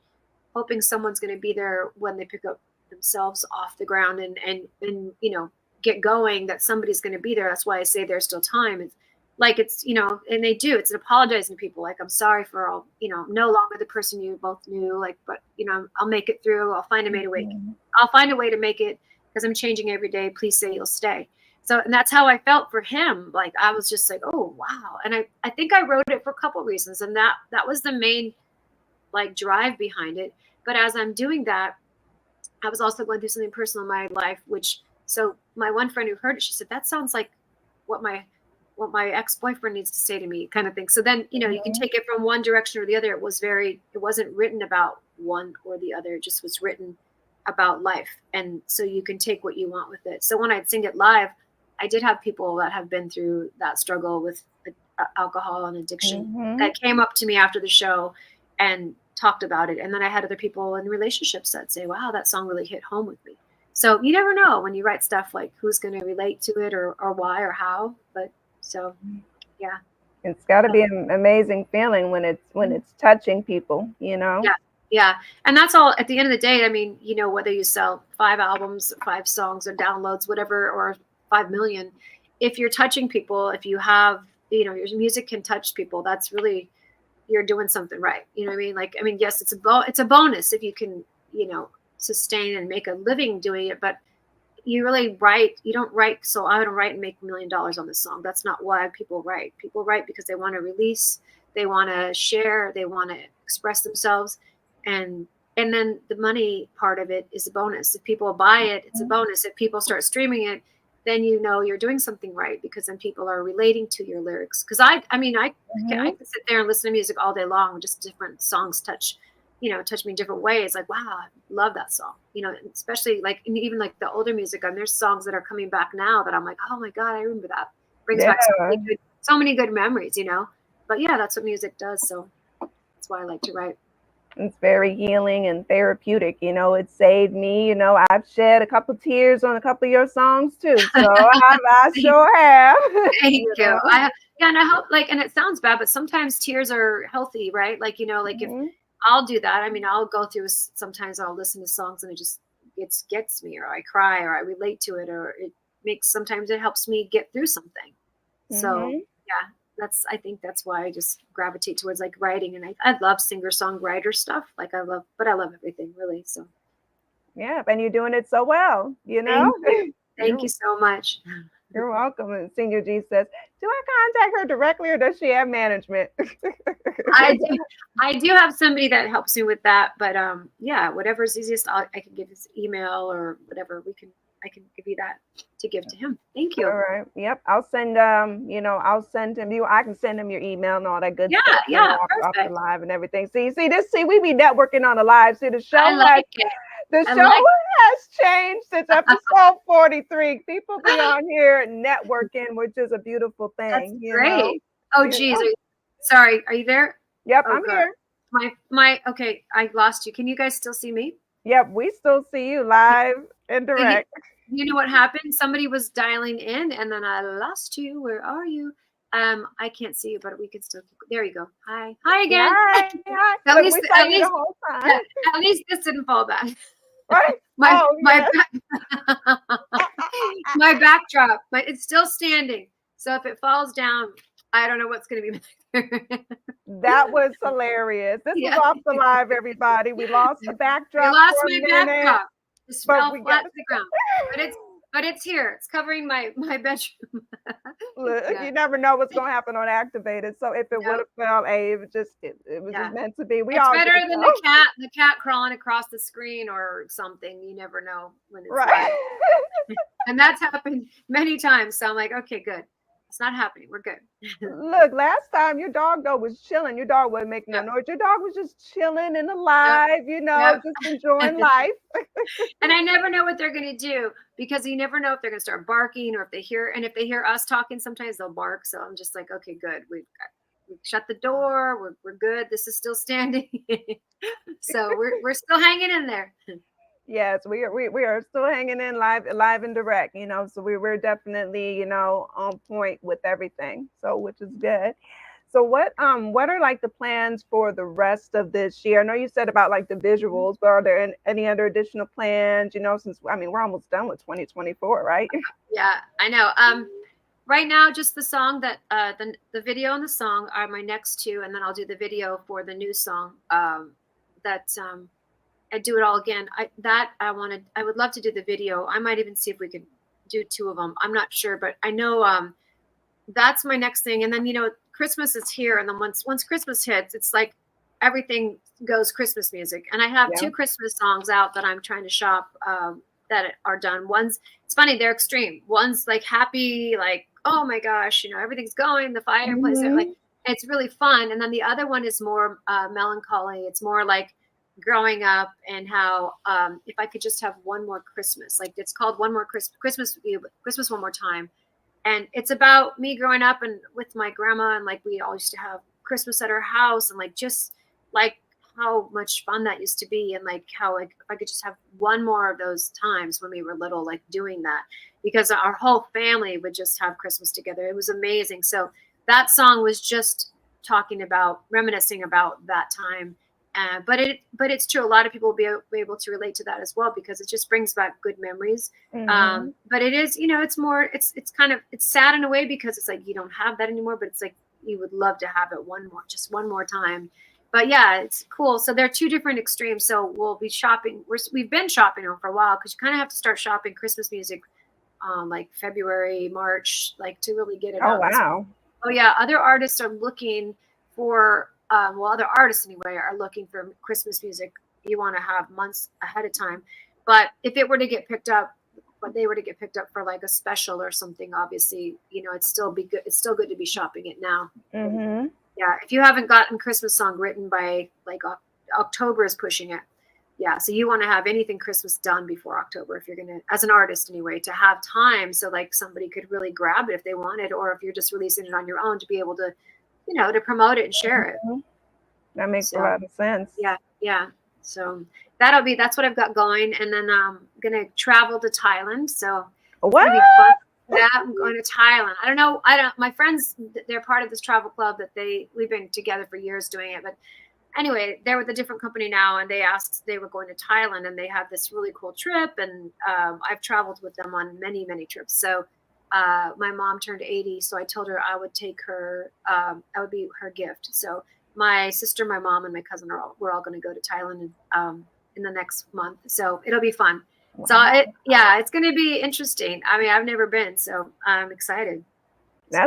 hoping someone's going to be there when they pick up themselves off the ground and get going, that somebody's going to be there. That's why I say there's still time. It's like, and they do, it's an apologizing to people. Like, I'm sorry for all, no longer the person you both knew, like, but I'll make it through. I'll find a way. I'll find a way to make it, because I'm changing every day. Please say you'll stay. So, and that's how I felt for him. Like, I was just like, oh, wow. And I think I wrote it for a couple of reasons. And that was the main like drive behind it. But as I'm doing that, I was also going through something personal in my life, so my one friend who heard it, she said, that sounds like what my ex-boyfriend needs to say to me, kind of thing. So then, you can take it from one direction or the other. It wasn't written about one or the other. It just was written about life. And so you can take what you want with it. So when I'd sing it live, I did have people that have been through that struggle with alcohol and addiction that came up to me after the show and talked about it. And then I had other people in relationships that say, wow, that song really hit home with me. So you never know when you write stuff, like who's going to relate to it or why or how. But so, yeah. It's got to be an amazing feeling when it's touching people, Yeah. And that's all at the end of the day. I mean, whether you sell 5 albums, 5 songs or downloads, whatever, or 5 million, if you're touching people, if you have, your music can touch people, that's really, you're doing something right. You know what I mean? Like, I mean, yes, it's a bonus if you can, sustain and make a living doing it, but you really write, you don't write, so I don't write and make $1 million on this song. That's not why people write. People write because they want to release, they want to share, they want to express themselves. And then the money part of it is a bonus. If people buy it, it's a bonus. If people start streaming it, then you're doing something right, because then people are relating to your lyrics. Because I can sit there and listen to music all day long. Just different songs touch me in different ways. Like, wow, I love that song. Especially like even like the older music. And there's songs that are coming back now that I'm like, oh my God, I remember that. Brings back so many good memories. But yeah, that's what music does. So that's why I like to write. It's very healing and therapeutic. It saved me. I've shed a couple tears on a couple of your songs too. So I sure have. Thank you. And I hope, and it sounds bad, but sometimes tears are healthy, right? Like, if I'll do that. I mean, I'll go through, sometimes I'll listen to songs and it gets me, or I cry, or I relate to it, or sometimes it helps me get through something. So yeah. I think that's why I just gravitate towards like writing, and I love singer-songwriter stuff. Like I love everything really. So yeah, and you're doing it so well, Thank you so much. You're welcome. And Senior G says, do I contact her directly, or does she have management? I do have somebody that helps me with that, but yeah, whatever's easiest, I can give his email or whatever. I can give you that to give to him. Thank you. All right. Yep. I'll send I'll send him I can send him your email and all that good stuff. Yeah. Off the live and everything. See, we be networking on the live. See, the show has changed since episode 43. People be on here networking, which is a beautiful thing. That's great. Oh geez. Sorry, are you there? Yep, I'm here. Okay, I lost you. Can you guys still see me? Yep, we still see you live and direct. You know what happened? Somebody was dialing in and then I lost you. Where are you? I can't see you, but we can still. There you go. Hi again. Hi. At least this didn't fall back. Right? My backdrop, but it's still standing. So if it falls down, I don't know what's going to be back there. That was hilarious. This was Yeah. off the live, everybody. We lost the I backdrop lost for a my minute, backdrop. Just but fell we flat got to the ground. But it's here. It's covering my bedroom. look, Yeah. you never know what's gonna happen on Activated. So if it would No. have fell, it was just it was Yeah. just meant to be. We It's all better just than know. the cat crawling across the screen or something. You never know when it's Right. live. And that's happened many times. So I'm like, okay, good. It's not happening. We're good. Look, last time your dog though was chilling. Your dog wasn't making no Yep. noise. Your dog was just chilling and Yep. alive, you know, Yep. just enjoying life. And I never know what they're going to do because you never know if they're going to start barking or if they hear us talking, sometimes they'll bark. So I'm just like, okay, good. We shut the door. We're good. This is still standing. So we're still hanging in there. Yes, we are still hanging in live and direct, you know. So we're definitely, you know, on point with everything. So which is good. So what are like the plans for the rest of this year? I know you said about like the visuals, but are there any other additional plans, you know, since I mean we're almost done with 2024, right? Yeah, I know. Right now, just the song that the video and the song are my next two, and then I'll do the video for the new song. I do it all again. I would love to do the video. I might even see if we could do two of them. I'm not sure, but I know that's my next thing. And then you know, Christmas is here, and then once Christmas hits, it's like everything goes Christmas music. And I have Yeah. two Christmas songs out that I'm trying to shop that are done. One's it's funny, they're extreme. One's like happy, like oh my gosh, you know everything's going, the fireplace, like it's really fun. And then the other one is more melancholy. It's more like growing up and how if I could just have one more Christmas, like it's called One More Christmas One More Time. And it's about me growing up and with my grandma, and like we all used to have Christmas at her house, and like just like how much fun that used to be, and like how like if I could just have one more of those times when we were little, like doing that, because our whole family would just have Christmas together. It was amazing. So that song was just talking about reminiscing about that time. But it's true. A lot of people will be able to relate to that as well because it just brings back good memories. But it is, you know, it's more, it's kind of, it's sad in a way because it's like you don't have that anymore. But it's like you would love to have it just one more time. But yeah, it's cool. So they're two different extremes. So we'll be shopping. We've been shopping them for a while because you kind of have to start shopping Christmas music, like February, March, like to really get it Oh out. wow. Oh yeah, other artists are looking for. Other artists anyway are looking for Christmas music. You want to have months ahead of time. But if it were to get picked up, but they were to get picked up for like a special or something, obviously, you know, it's still good. It's still good to be shopping it now. Yeah, if you haven't gotten Christmas song written by like October is pushing it. Yeah, so you want to have anything Christmas done before October if you're gonna, as an artist anyway, to have time so like somebody could really grab it if they wanted, or if you're just releasing it on your own to be able to, you know, to promote it and share it. That makes a lot of sense. Yeah. So that's what I've got going, and then I'm gonna travel to Thailand. So What? it's gonna be fun. Yeah, I'm going to Thailand. I don't know. My friends, they're part of this travel club that we've been together for years doing it. But anyway, they're with a different company now, and they asked, they were going to Thailand, and they had this really cool trip. And I've traveled with them on many, many trips. So my mom turned 80, so I told her I would take her. I would be her gift. So my sister, my mom, and my cousin we're all going to go to Thailand in the next month. So it'll be fun. Wow. So it's going to be interesting. I mean, I've never been, so I'm excited. So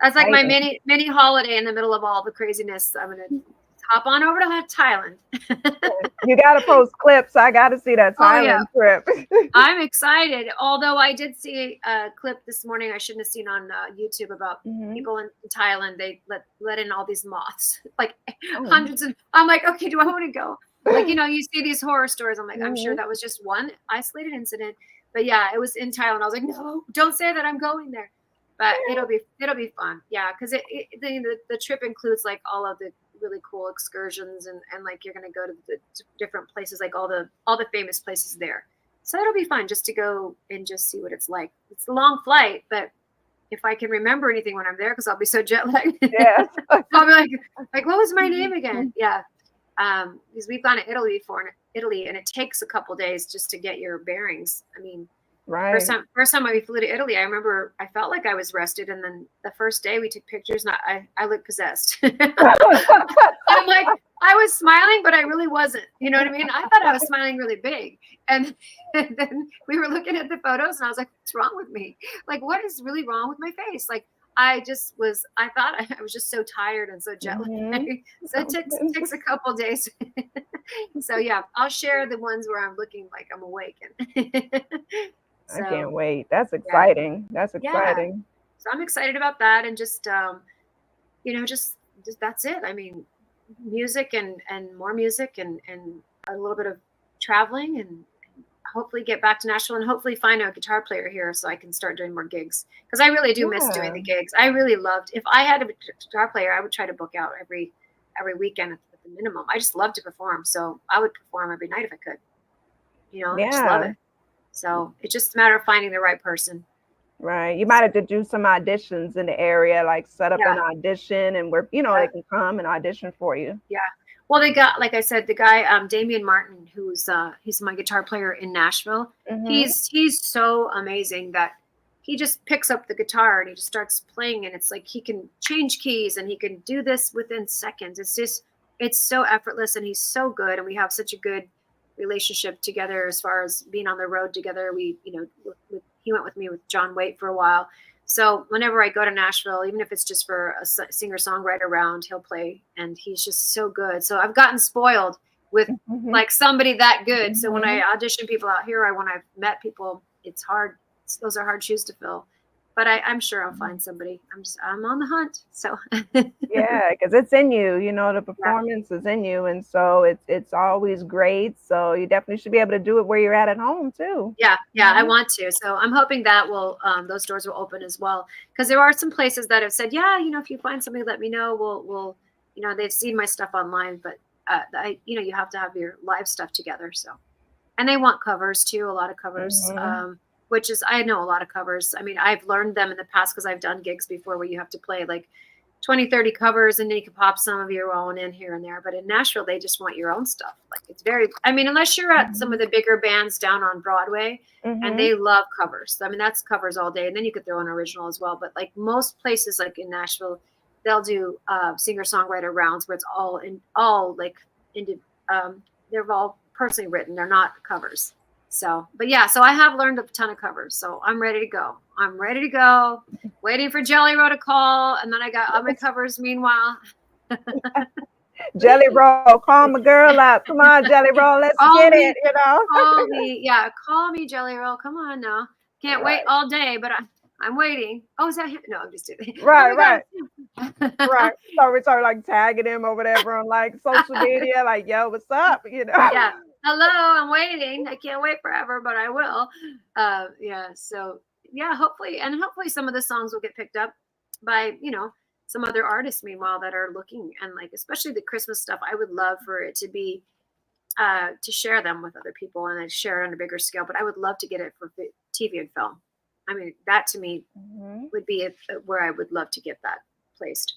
that's like my mini holiday in the middle of all the craziness. I'm going to hop on over to Thailand. You got to post clips. I got to see that Thailand trip. I'm excited. Although I did see a clip this morning I shouldn't have seen on YouTube about people in Thailand. They let in all these moths, like hundreds. And I'm like, okay, do I want to go? Like, you know, you see these horror stories. I'm like, I'm sure that was just one isolated incident. But yeah, it was in Thailand. I was like, no, don't say that I'm going there. But it'll be fun. Yeah, because the trip includes like all of the really cool excursions and like you're going to go to the different places, like all the famous places there. So it'll be fun just to go and just see what it's like. It's a long flight, but if I can remember anything when I'm there, because I'll be so jet lagged. Yeah. I'll be like, what was my name again? Yeah. Because we've gone to Italy and it takes a couple days just to get your bearings. I mean, Right. First time we flew to Italy, I remember I felt like I was rested, and then the first day we took pictures, and I looked possessed. I'm like, I was smiling, but I really wasn't. You know what I mean? I thought I was smiling really big, and then we were looking at the photos, and I was like, what's wrong with me? Like, what is really wrong with my face? Like, I thought I was just so tired and so jet lagged. So it takes a couple days. So yeah, I'll share the ones where I'm looking like I'm awake. I can't wait. That's exciting. Yeah. That's exciting. Yeah. So I'm excited about that, and just just that's it. I mean, music and more music and a little bit of traveling, and hopefully get back to Nashville, and hopefully find a guitar player here so I can start doing more gigs, because I really do miss doing the gigs. I really loved, if I had a guitar player, I would try to book out every weekend at the minimum. I just love to perform, so I would perform every night if I could. I just love it. So it's just a matter of finding the right person. Right. You might have to do some auditions in the area, like set up an audition, and where they can come and audition for you. Yeah. Well, they got, like I said, the guy Damian Martin, who's he's my guitar player in Nashville. He's so amazing that he just picks up the guitar and he just starts playing, and it's like he can change keys and he can do this within seconds. It's so effortless, and he's so good, and we have such a good relationship together as far as being on the road together. We, he went with me with John Waite for a while. So whenever I go to Nashville, even if it's just for a singer-songwriter round, he'll play, and he's just so good. So I've gotten spoiled with like somebody that good. So when I audition people out here, when I've met people, it's hard. Those are hard shoes to fill. But I'm sure I'll find somebody. I'm on the hunt. So yeah, because it's in you. The performance is in you, and so it's always great. So you definitely should be able to do it where you're at home too. Yeah, I want to. So I'm hoping that those doors will open as well. Because there are some places that have said, if you find somebody, let me know. We'll they've seen my stuff online, but you have to have your live stuff together. So, and they want covers too. A lot of covers. Which is, I know a lot of covers. I mean, I've learned them in the past because I've done gigs before where you have to play like 20, 30 covers, and then you can pop some of your own in here and there. But in Nashville, they just want your own stuff. Like, it's unless you're at some of the bigger bands down on Broadway, and they love covers. I mean, that's covers all day. And then you could throw an original as well. But like most places, like in Nashville, they'll do singer-songwriter rounds where it's they're all personally written. They're not covers. So, but yeah, so I have learned a ton of covers, so I'm ready to go. Waiting for Jelly Roll to call, and then I got other covers meanwhile. Jelly Roll, call my girl up. Come on, Jelly Roll, let's get it, Call me, Jelly Roll. Come on now. Can't wait all day, but I'm waiting. Oh, is that him? No, I'm just kidding. Right. Right. So we start like tagging him or whatever on like social media, like, yo, what's up? Yeah. Hello, I'm waiting. I can't wait forever, but I will. So yeah, hopefully some of the songs will get picked up by, some other artists meanwhile that are looking, and like, especially the Christmas stuff. I would love for it to be, to share them with other people and then share it on a bigger scale, but I would love to get it for TV and film. I mean, that to me would be where I would love to get that placed.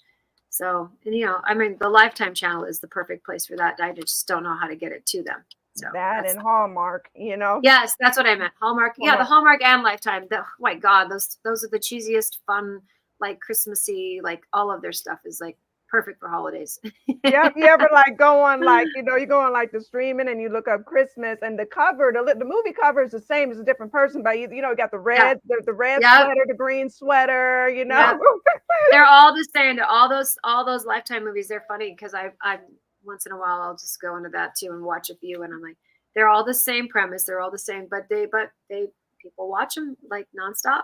So, and the Lifetime channel is the perfect place for that. I just don't know how to get it to them. So that and Hallmark, Yes, that's what I meant. Hallmark. Yeah, the Hallmark and Lifetime. Oh my God, those are the cheesiest, fun, like Christmassy, like all of their stuff is like perfect for holidays. Yeah, you ever like go on like, you go on like the streaming and you look up Christmas, and the cover, the movie cover is the same as a different person, but you got the red, the red sweater, the green sweater, They're all the same. All those Lifetime movies, they're funny because I once in a while I'll just go into that too and watch a few, and I'm like, they're all the same premise, they're all the same, but people watch them like nonstop.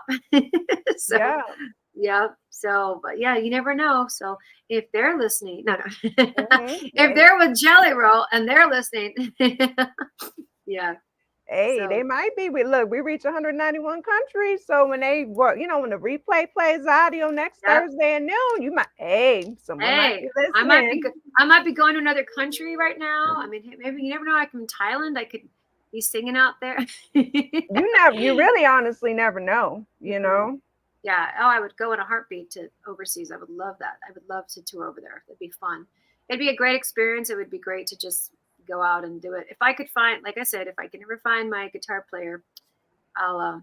So so, but yeah, you never know. So if they're listening, if they're with Jelly Roll and they're listening, Hey, they might be. We reach 191 countries. So when when the replay plays audio next Thursday at noon, you might, someone might be listening. I might be going to another country right now. I mean, maybe you never know. I'm in Thailand. I could be singing out there. You really honestly never know, Yeah. Oh, I would go in a heartbeat to overseas. I would love that. I would love to tour over there. It'd be fun. It'd be a great experience. It would be great to just go out and do it. If I could find, like I said, if I can ever find my guitar player, I'll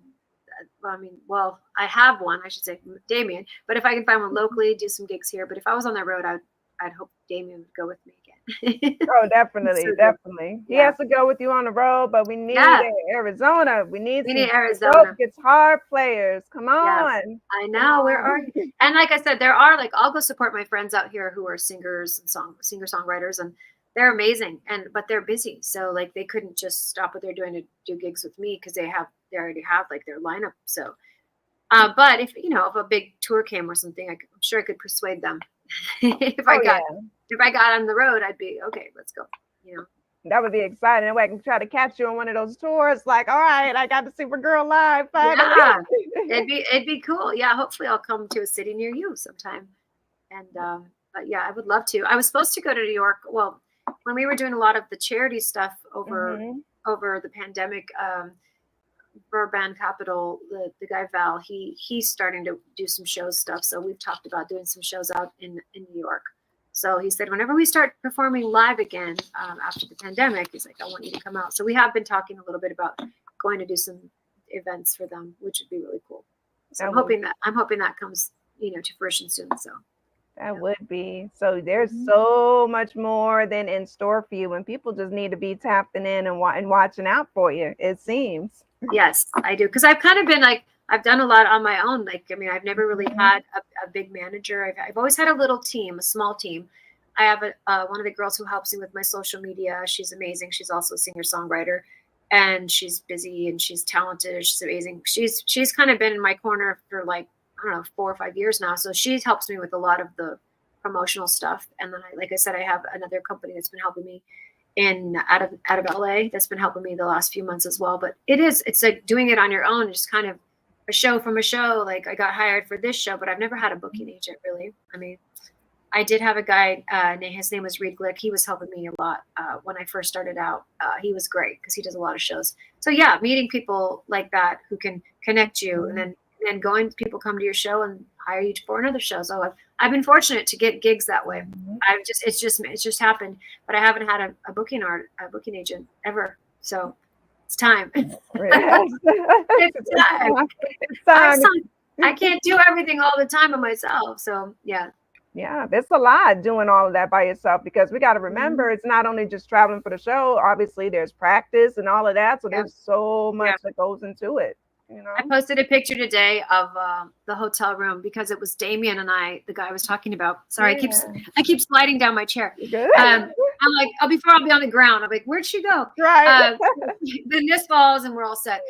well, I mean, well, I have one, I should say, Damien. But if I can find one locally, do some gigs here. But if I was on the road, I'd hope Damien would go with me again. Oh, definitely, So good. definitely. He Yeah. has to go with you on the road, but we need Yeah. Arizona. We need We some need Arizona. dope guitar players. Come Yes. on. I know. Where are you? And like I said, there are like I'll go support my friends out here who are singers and singer-songwriters, and they're amazing. But they're busy, so like they couldn't just stop what they're doing to do gigs with me because they already have like their lineup. So, but if if a big tour came or something, I'm sure I could persuade them. If I got on the road, I'd be okay. Let's go. That would be exciting. And I can try to catch you on one of those tours. Like, all right, I got to see my girl live finally. Yeah, it'd be cool. Yeah, hopefully I'll come to a city near you sometime. And but yeah, I would love to. I was supposed to go to New York. Well, when we were doing a lot of the charity stuff over the pandemic, Burbank Capital, the guy Val, he's starting to do some show stuff. So we've talked about doing some shows out in New York. So he said, whenever we start performing live again after the pandemic, he's like, I want you to come out. So we have been talking a little bit about going to do some events for them, which would be really cool. So I'm hoping that comes, to fruition soon. So that would be. So there's so much more than in store for you, and people just need to be tapping in and watching out for you. It seems. Yes, I do, because I've kind of been like, I've done a lot on my own. Like, I mean, I've never really had a big manager. I've always had a little team, a small team. I have one of the girls who helps me with my social media. She's amazing. She's also a singer-songwriter, and she's busy and she's talented. She's amazing. She's kind of been in my corner for like, I don't know, 4 or 5 years now. So she helps me with a lot of the promotional stuff. And then like I said, I have another company that's been helping me out of LA that's been helping me the last few months as well. But it's like doing it on your own, just kind of a show from a show. Like I got hired for this show, but I've never had a booking agent really. I mean, I did have a guy, his name was Reed Glick. He was helping me a lot when I first started out. He was great because he does a lot of shows. So yeah, meeting people like that who can connect you, and then people come to your show and hire you for another show. So I've been fortunate to get gigs that way. It's just happened, but I haven't had a booking agent ever. So it's time. It's time. I can't do everything all the time by myself. So yeah. Yeah, there's a lot doing all of that by yourself, because we got to remember it's not only just traveling for the show. Obviously, there's practice and all of that. So there's so much that goes into it. I posted a picture today of the hotel room because it was Damien and the guy I was talking about. Sorry, I keep sliding down my chair. I'm like, before I'll be on the ground. I'm like, where'd she go? Right. Then this falls and we're all set.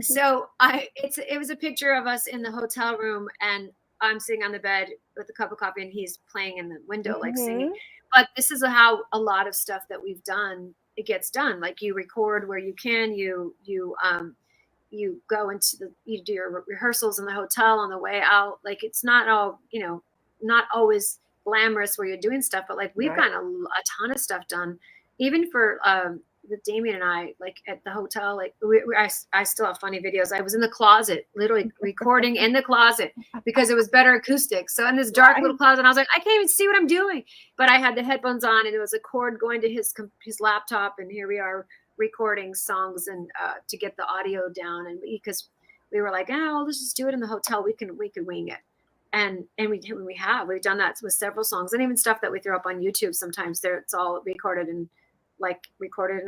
So it was a picture of us in the hotel room, and I'm sitting on the bed with a cup of coffee and he's playing in the window, like singing. But this is how a lot of stuff that we've done, it gets done. Like you record where you can, you go you do your rehearsals in the hotel on the way out. Like it's not all, not always glamorous where you're doing stuff, but like we've gotten a ton of stuff done, even for with Damien and I, like at the hotel. Like I still have funny videos. I was in the closet, literally recording in the closet because it was better acoustics. So in this dark little closet, and I was like, I can't even see what I'm doing, but I had the headphones on and it was a cord going to his laptop, and here we are recording songs and to get the audio down. And because we were like, let's just do it in the hotel. We can wing it. And we've done that with several songs, and even stuff that we throw up on YouTube. Sometimes it's all recorded in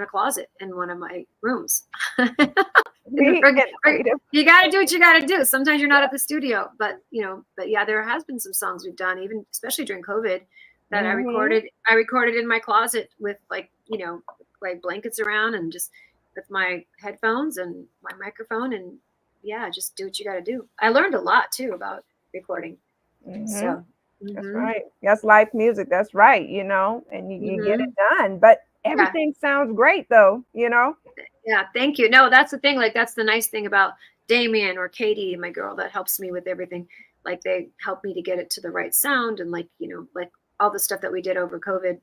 a closet in one of my rooms. You got to do what you got to do. Sometimes you're not at the studio, but yeah, there has been some songs we've done, even especially during COVID, that I recorded in my closet with like blankets around and just with my headphones and my microphone, and yeah, just do what you got to do. I learned a lot too about recording. So that's right. That's live music. That's right. And you get it done, but everything sounds great though, Yeah. Thank you. No, that's the thing. Like, that's the nice thing about Damien or Katie, my girl that helps me with everything. Like they help me to get it to the right sound. And like all the stuff that we did over COVID,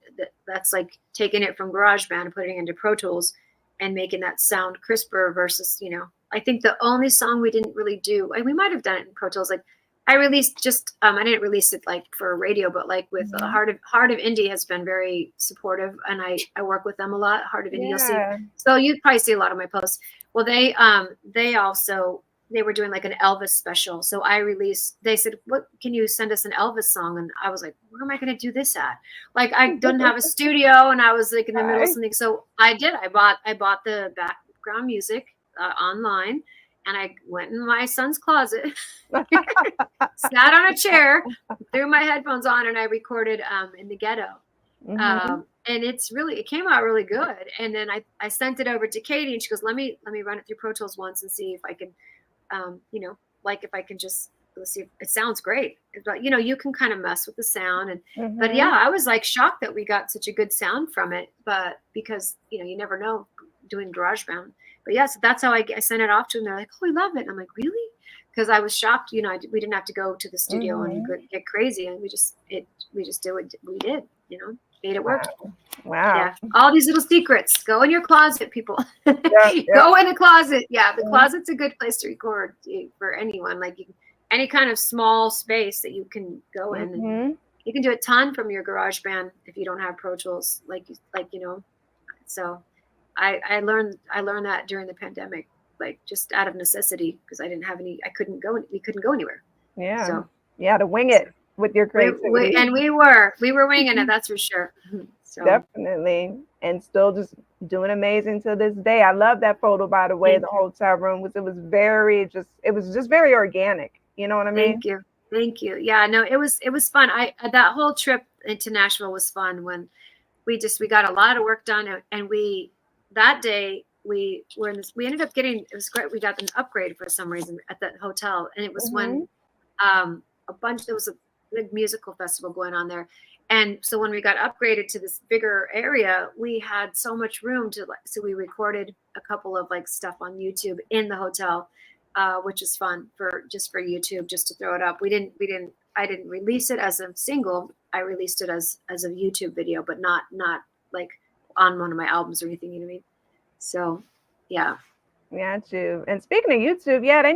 that's like taking it from GarageBand and putting it into Pro Tools and making that sound crisper versus, I think the only song we didn't really do, we might've done it in Pro Tools. Like I released I didn't release it like for radio, but like with Heart of Indie has been very supportive, and I work with them a lot. Heart of Indie, you'll see. So you'd probably see a lot of my posts. Well, they they were doing like an Elvis special. So they said, what, can you send us an Elvis song? And I was like, where am I going to do this at? Like, I didn't have a studio, and I was like in the middle of something. So I bought the background music online, and I went in my son's closet, sat on a chair, threw my headphones on, and I recorded in the ghetto. And it came out really good. And then I sent it over to Katie, and she goes, let me run it through Pro Tools once and see if I can, if I can just, let's see if it sounds great. But, you can kind of mess with the sound. And, but yeah, I was like shocked that we got such a good sound from it, but because, you never know doing GarageBand. But yeah, so that's how I sent it off to them. They're like, oh, we love it. And I'm like, really? Because I was shocked, we didn't have to go to the studio and get crazy. And we just did what we did, made it work. Wow. Yeah. All these little secrets. Go in your closet, people. Go in the closet. Yeah. The closet's a good place to record for anyone. Like any kind of small space that you can go in. And you can do a ton from your GarageBand if you don't have Pro Tools, so I learned that during the pandemic, like just out of necessity, because I didn't have any, we couldn't go anywhere. Yeah. So yeah, to wing it with your creativity. And we were winging it, that's for sure. So. Definitely. And still just doing amazing to this day. I love that photo, by the way. Thank the you. hotel room it was just very organic. You know what I mean? Thank you. Yeah, no, it was fun. That whole trip into Nashville was fun when we got a lot of work done, and that day we ended up getting, it was great. We got an upgrade for some reason at the hotel. And it was when there was a big musical festival going on there. And so when we got upgraded to this bigger area, we had so much room so we recorded a couple of stuff on YouTube in the hotel, which is fun for YouTube, just to throw it up. I didn't release it as a single. I released it as a YouTube video, but not like on one of my albums or anything, you know what I mean? So, yeah. Got you. And speaking of YouTube, yeah, they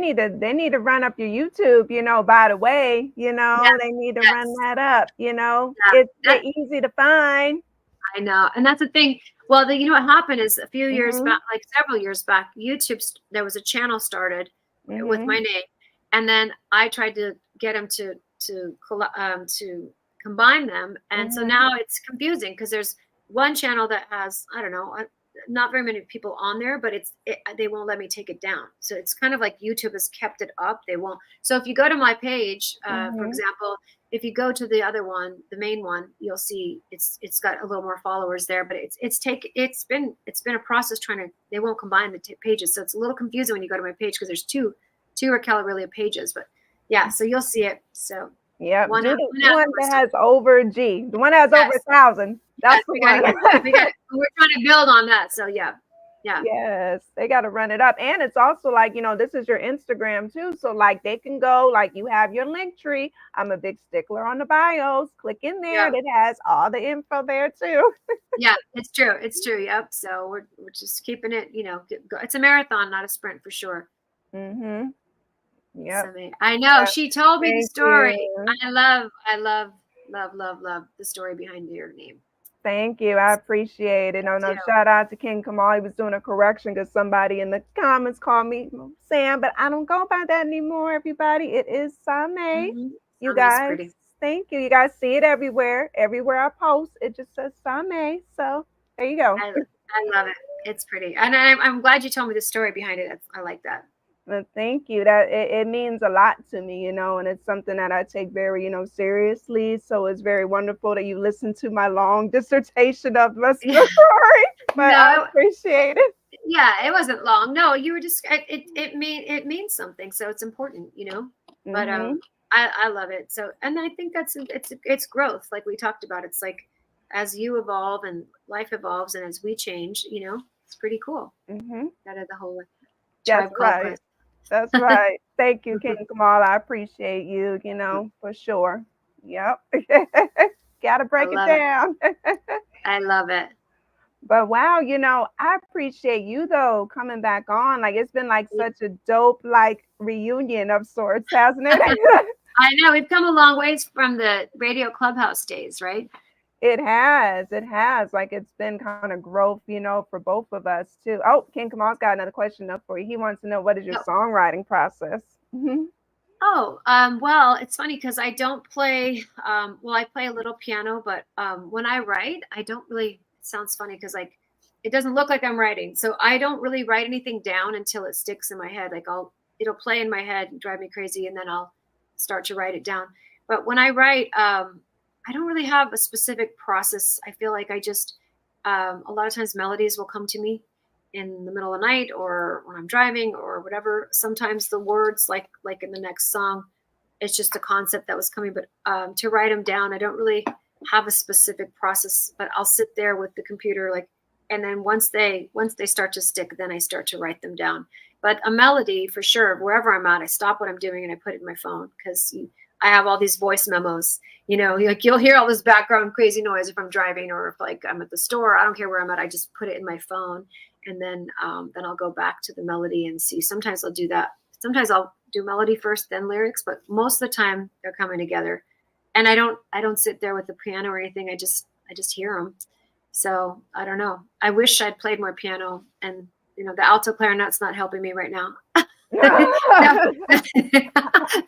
need to run up your YouTube, by the way, they need to run that up, it's easy to find. I know. And that's the thing. Well, what happened is a few years back, like several years back, YouTube, there was a channel started with my name. And then I tried to get them to combine them. And so now it's confusing because there's one channel that has, I don't know, not very many people on there, but they won't let me take it down. So it's kind of like YouTube has kept it up. They won't. So if you go to my page, for example, if you go to the other one, the main one, you'll see it's got a little more followers there, but it's been a process they won't combine the pages. So it's a little confusing when you go to my page because there's two RAQUEL AURILIA pages, but yeah, so you'll see it. So yeah, the one that has over the one that has over 1,000. That's the one. We're trying to build on that. So yeah. Yes, they got to run it up, and it's also like this is your Instagram too. So they can go you have your link tree. I'm a big stickler on the bios. Click in there. It has all the info there too. Yeah, it's true. It's true. Yep. So we're just keeping it. It's a marathon, not a sprint for sure. Yeah, I know. She told me the story. You. I love the story behind your name. Thank you. I appreciate it. No, shout out to King Kamal. He was doing a correction because somebody in the comments called me Sam, but I don't go by that anymore, everybody. It is Same. You guys, thank you. You guys see it everywhere. Everywhere I post, it just says Same. So there you go. I love it. It's pretty. And I'm glad you told me the story behind it. I like that. Well, thank you. That it means a lot to me, and it's something that I take very, seriously. So it's very wonderful that you listened to my long dissertation of my story. But I appreciate it. Yeah, it wasn't long. No, you were just it means something, so it's important, But I love it. So, and I think it's growth, like we talked about. It's like as you evolve and life evolves, and as we change, it's pretty cool. That is the whole tribe called Quest. That's right. Thank you, King Kamal. I appreciate you, for sure. Yep. Gotta break it down. I love it. But wow, I appreciate you though coming back on. It's been such a dope reunion of sorts, hasn't it? I know. We've come a long ways from the Radio Clubhouse days, right? It has. It has. Like it's been kind of growth, for both of us too. Oh, King Kamal's got another question up for you. He wants to know, what is your No. songwriting process? Oh, well, it's funny because I don't play, well, I play a little piano, but when I write, I don't really, it sounds funny because like it doesn't look like I'm writing. So I don't really write anything down until it sticks in my head. Like it'll play in my head and drive me crazy, and then I'll start to write it down. But when I write, I don't really have a specific process. I feel like I just, a lot of times melodies will come to me in the middle of the night or when I'm driving or whatever. Sometimes the words, like in the next song, it's just a concept that was coming. But to write them down, I don't really have a specific process. But I'll sit there with the computer, and then once they start to stick, then I start to write them down. But a melody, for sure, wherever I'm at, I stop what I'm doing and I put it in my phone because I have all these voice memos. Like you'll hear all this background crazy noise if I'm driving or if like I'm at the store. I don't care where I'm at. I just put it in my phone. And then I'll go back to the melody and see. Sometimes I'll do that. Sometimes I'll do melody first, then lyrics, but most of the time they're coming together. And I don't sit there with the piano or anything. I just hear them. So I don't know. I wish I'd played more piano, and the alto clarinet's not helping me right now.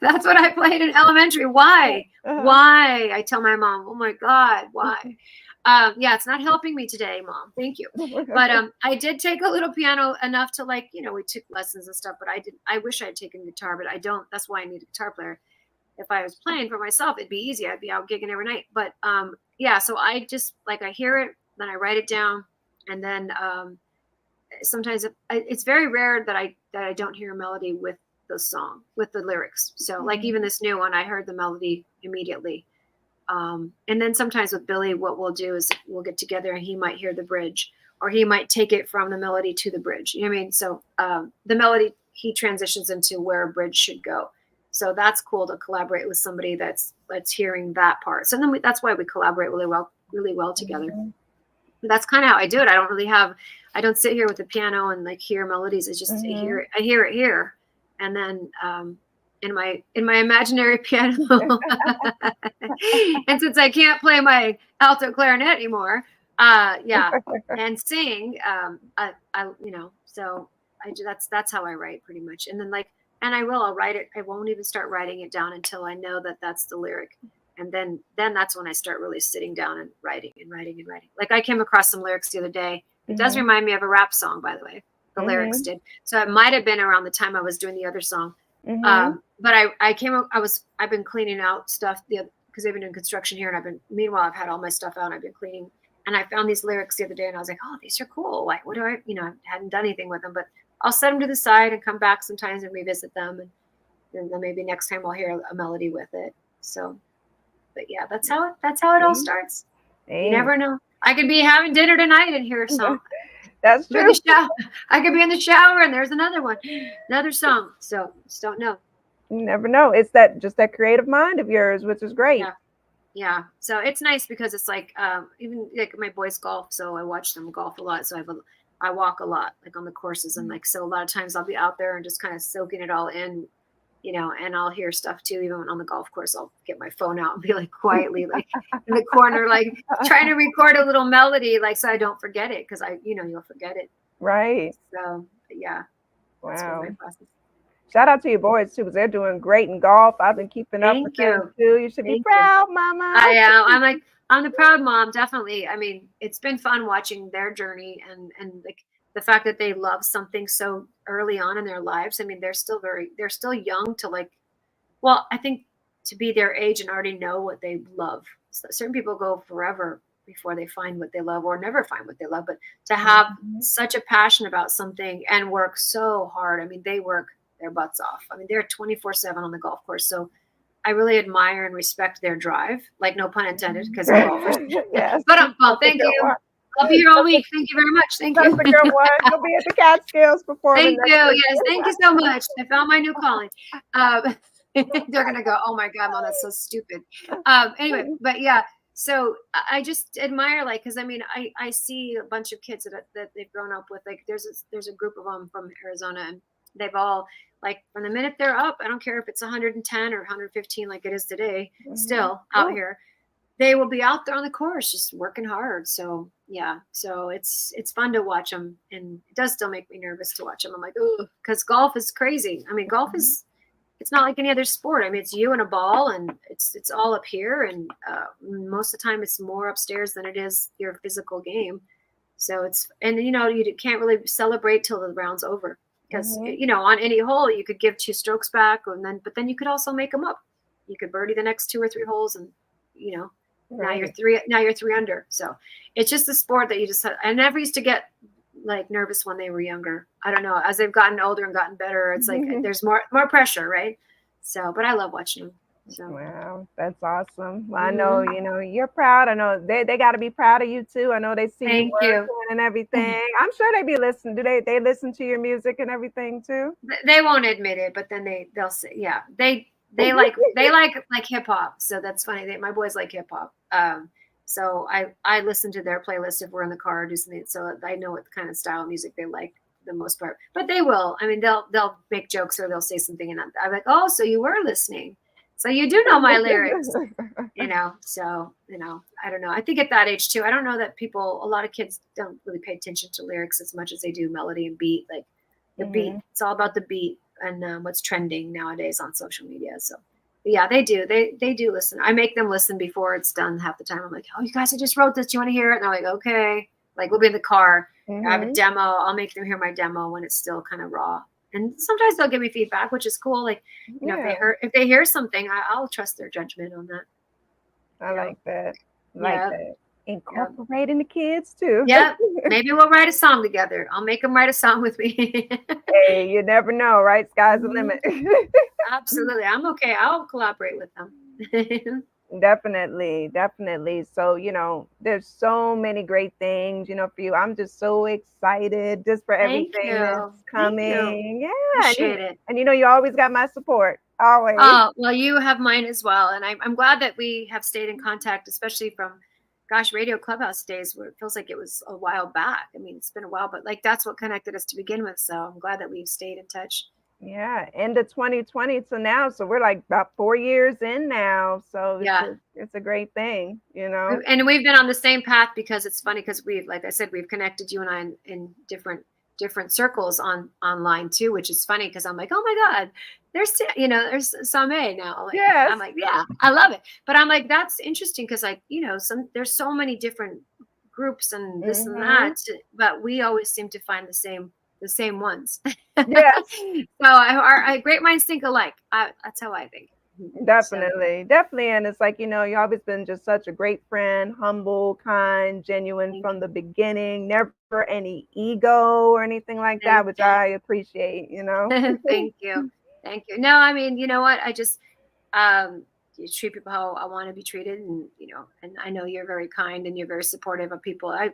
That's what I played in elementary. Why? Why? I tell my mom, oh my God, why? Yeah, it's not helping me today, Mom. Thank you. But I did take a little piano enough to we took lessons and stuff, but I wish I had taken guitar, but I don't. That's why I need a guitar player. If I was playing for myself, it'd be easy. I'd be out gigging every night. But yeah, so I just I hear it, then I write it down, and then sometimes it's very rare that I don't hear a melody with the song, with the lyrics. So like even this new one, I heard the melody immediately. And then sometimes with Billy, what we'll do is we'll get together and he might hear the bridge, or he might take it from the melody to the bridge. You know what I mean? So the melody, he transitions into where a bridge should go. So that's cool to collaborate with somebody that's hearing that part. So then that's why we collaborate really well together. That's kind of how I do it. I don't sit here with the piano and hear melodies. It's just I hear it here. And then in my imaginary piano, and since I can't play my alto clarinet anymore, and sing, so that's how I write pretty much. And then I'll write it. I won't even start writing it down until I know that that's the lyric. And then that's when I start really sitting down and writing. Like I came across some lyrics the other day. It does remind me of a rap song, by the way. The lyrics did. So it might have been around the time I was doing the other song. But I've been cleaning out stuff because they've been doing construction here, and meanwhile I've had all my stuff out and I've been cleaning, and I found these lyrics the other day and I was like, oh, these are cool. Like, what do I hadn't done anything with them, but I'll set them to the side and come back sometimes and revisit them, and then maybe next time I'll hear a melody with it. So, but yeah, that's how it all starts. You never know. I could be having dinner tonight and hear a song. That's true. I could be in the shower and there's another song. So just don't know. You never know. It's just that creative mind of yours, which is great. Yeah. So it's nice because it's even my boys golf, so I watch them golf a lot. So I walk a lot, on the courses, and so a lot of times I'll be out there and just kind of soaking it all in, and I'll hear stuff too. Even on the golf course, I'll get my phone out and be quietly, in the corner, trying to record a little melody, so I don't forget it, because you'll forget it. Right. So yeah. Wow. Shout out to your boys too, because they're doing great in golf. I've been keeping up with them too. You should be proud, Mama. I am. I'm the proud mom, definitely. I mean, it's been fun watching their journey and the fact that they love something so early on in their lives. I mean, they're still young to well, I think to be their age and already know what they love. So certain people go forever before they find what they love, or never find what they love. But to have such a passion about something and work so hard. I mean, they work their butts off. I mean, they're 24/7 on the golf course. So I really admire and respect their drive. No pun intended, because they're golfers. Yes. But thank you. I'll be here all week. Thank you very much. Thank you. That's a good one. You'll be at the Catskills before. Thank you. Yes, thank you so much. I found my new calling. They're gonna go, oh my God, Mom, that's so stupid. Anyway, but yeah. So I just admire, because I see a bunch of kids that they've grown up with. There's a group of them from Arizona, and they've all from the minute they're up, I don't care if it's 110 or 115 like it is today, still out here. they will be out there on the course just working hard. So yeah, so it's fun to watch them, and it does still make me nervous to watch them. I'm like, oh, because golf is crazy. I mean, golf is, it's not like any other sport. I mean, it's you and a ball, and it's all up here, and most of the time it's more upstairs than it is your physical game. So it's, and you can't really celebrate till the round's over, because on any hole you could give 2 strokes back, but then you could also make them up. You could birdie the next 2 or 3 holes, and now you're 3 under. So it's just a sport that you just, I never used to get like nervous when they were younger. I don't know, as they've gotten older and gotten better, it's like there's more pressure, right? So, but I love watching them. So. Wow, that's awesome. Well, I know, you're proud. I know they got to be proud of you too. I know they see you working and everything. I'm sure they be listening. Do they listen to your music and everything too? They won't admit it, but then they'll say, yeah, they like hip hop. So that's funny. My boys like hip hop. So I listen to their playlist if we're in the car or do something. So I know what kind of style of music they like the most part. But they will. I mean, they'll make jokes or they'll say something, and I'm like, oh, so you were listening. So you do know my lyrics, So, I don't know. I think at that age too, I don't know that a lot of kids don't really pay attention to lyrics as much as they do melody and beat. Like the beat, it's all about the beat and what's trending nowadays on social media. So yeah, they do. They do listen. I make them listen before it's done half the time. I'm like, oh, you guys, I just wrote this. Do you want to hear it? And I'm like, okay. Like we'll be in the car. I have a demo. I'll make them hear my demo when it's still kind of raw. And sometimes they'll give me feedback, which is cool. Like, if they hear something, I'll trust their judgment on that. I like that. That. Incorporating the kids too. Yeah. Maybe we'll write a song together. I'll make them write a song with me. Hey, you never know, right? Sky's the limit. Absolutely. I'm okay. I'll collaborate with them. Definitely. So, there's so many great things, for you. I'm just so excited just for everything that's coming. Yeah. Appreciate it. And you always got my support. Always. Oh, well, you have mine as well. And I'm glad that we have stayed in contact, especially from, Radio Clubhouse days, where it feels like it was a while back. I mean, it's been a while, but like that's what connected us to begin with. So I'm glad that we've stayed in touch. Yeah, end of 2020 to now, so we're like about 4 years in now. So it's a great thing, And we've been on the same path, because it's funny, because like I said, we've connected you and I in different circles online too, which is funny, because I'm like, oh my God, there's Samé now. Like, yes. I'm like, yeah, I love it. But I'm like, that's interesting, because like there's so many different groups and this and that, but we always seem to find the same ones. Yes. So our great minds think alike. That's how I think. Definitely. And it's like, you've always been just such a great friend, humble, kind, genuine from the beginning, never any ego or anything like that, which I appreciate, Thank you. No, I mean, you know what? I just you treat people how I want to be treated, and and I know you're very kind and you're very supportive of people. And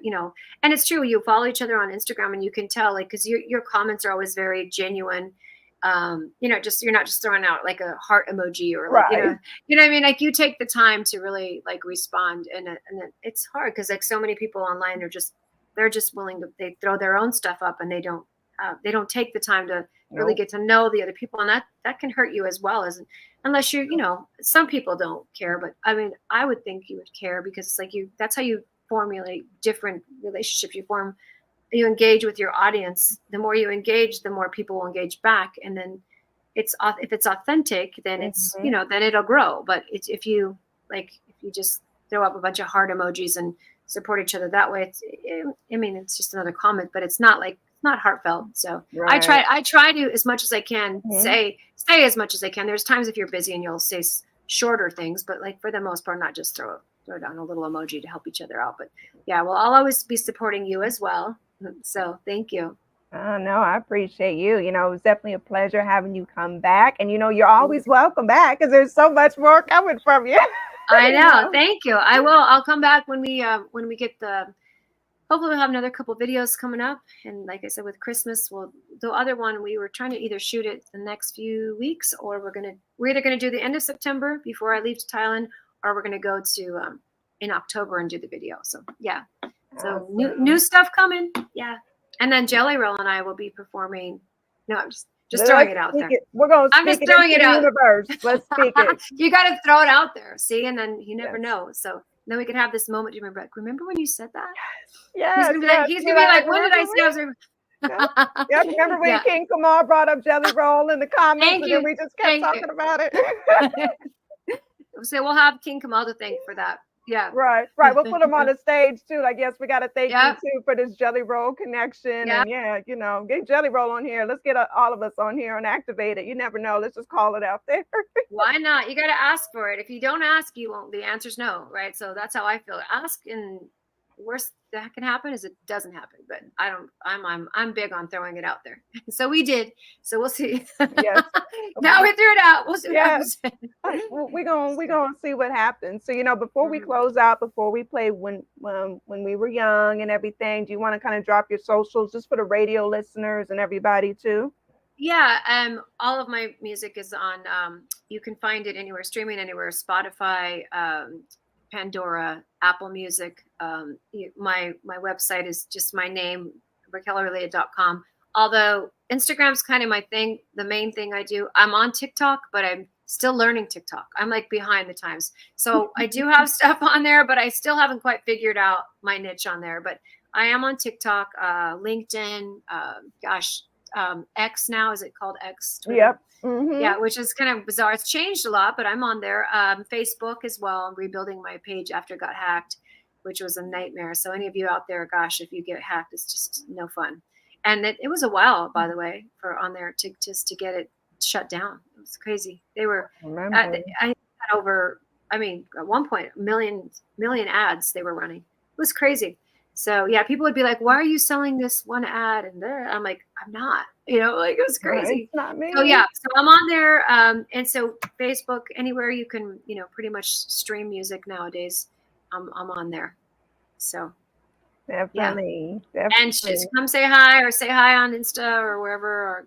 it's true. You follow each other on Instagram, and you can tell, like, because your comments are always very genuine. You're not just throwing out like a heart emoji or like, right. You know what I mean? Like, you take the time to really like respond, and it's hard, because like so many people online they're just willing to, they throw their own stuff up, and they don't take the time to really get to know the other people, and that can hurt you as well, as unless some people don't care, but I mean, I would think you would care, because it's like that's how you formulate different relationships. You engage with your audience. The more you engage, the more people will engage back, and then if it's authentic, then it's then it'll grow. But if you just throw up a bunch of heart emojis and support each other that way, it's just another comment, but it's not heartfelt. So right. I try to, as much as I can, say as much as I can. There's times if you're busy and you'll say shorter things, but like for the most part, not just throw down a little emoji to help each other out. But yeah, well, I'll always be supporting you as well. So thank you. Oh, no, I appreciate you. It was definitely a pleasure having you come back. And, you're always welcome back, because there's so much more coming from you. I know. Thank you. I will. I'll come back when we get hopefully we'll have another couple videos coming up. And like I said, with Christmas, the other one, we were trying to either shoot it the next few weeks, or we're either going to do the end of September before I leave to Thailand, or we're going to go to in October and do the video. So yeah. So new stuff coming. Yeah. And then Jelly Roll and I will be performing. No, Just throwing it out there. We're going to I'm speak just it throwing into it the out. universe. Let's speak it. You got to throw it out there. See, and then you never Yes. know. So then we could have this moment to remember. Like, remember when you said that? Yes. He's gonna be like, when did I say I was? Yeah, remember when King Kamal brought up Jelly Roll in the comments, and then we just kept talking about it. So we'll have King Kamal to thank for that. Yeah. Right. We'll put him on the stage too. I guess we got to thank you too for this Jelly Roll connection. And get Jelly Roll on here. Let's get all of us on here and activate it. You never know. Let's just call it out there. Why not? You got to ask for it. If you don't ask, you won't. The answer's no, right? So that's how I feel. Ask, and worst that can happen is it doesn't happen. But I'm big on throwing it out there. So we did. So we'll see. Yes. Now we threw it out. We'll see what happens. We're gonna see what happens. So before we close out, before we play when we were young and everything, do you want to kind of drop your socials just for the radio listeners and everybody too? Yeah, all of my music is on. You can find it anywhere, streaming anywhere: Spotify, Pandora, Apple Music. My website is just my name, RAQUELAURILIA.com. Although Instagram's kind of my thing, the main thing I do. I'm on TikTok, but I'm still learning TikTok. I'm like behind the times. So I do have stuff on there, but I still haven't quite figured out my niche on there. But I am on TikTok, LinkedIn, X now. Is it called X? Twitter? Yep. Mm-hmm. Yeah, which is kind of bizarre. It's changed a lot, but I'm on there. Facebook as well. I'm rebuilding my page after it got hacked, which was a nightmare. So any of you out there, gosh, if you get hacked, it's just no fun. And it was a while, by the way, for on there to get it shut down. It was crazy. They were I had over, at one point, a million ads they were running. It was crazy. So yeah, people would be like, "Why are you selling this one ad?" And there, I'm like, "I'm not." It was crazy. It's not me. So yeah, so I'm on there, and so Facebook, anywhere you can, pretty much stream music nowadays, I'm on there. So definitely. And just come say hi on Insta or wherever, or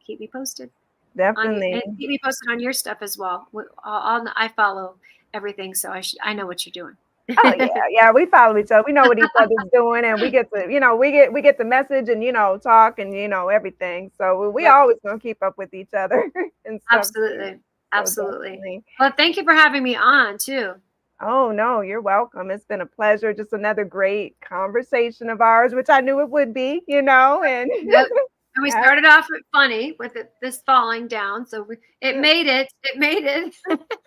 keep me posted. Definitely. And keep me posted on your stuff as well. I follow everything, so I know what you're doing. Oh yeah, we follow each other. We know what each other's doing, and we get to, we get the message and talk and everything. So we always gonna keep up with each other and stuff. Absolutely. Definitely. Well, thank you for having me on too. Oh no, you're welcome. It's been a pleasure. Just another great conversation of ours, which I knew it would be, and. Yep. And we started off funny with this falling down. So it made it. It made it.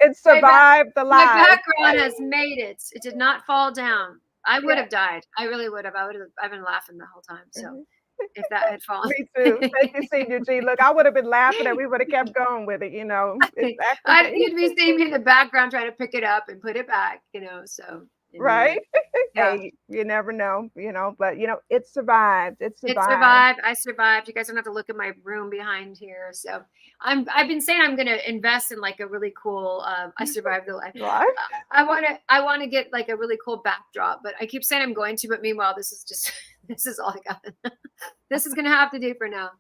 It survived the live. My background has made it. It did not fall down. I would have died. I really would have. I've been laughing the whole time. So if that had fallen. Me too. Thank you, Senior G. Look, I would have been laughing and we would have kept going with it, You'd be seeing me in the background trying to pick it up and put it back, so. Right. Yeah. Hey, you never know, but it survived. It survived. I survived. You guys don't have to look at my room behind here. So I've been saying I'm going to invest in like a really cool, I survived the life. I want to get like a really cool backdrop, but I keep saying I'm going to, but meanwhile, this is all I got. This is going to have to do for now.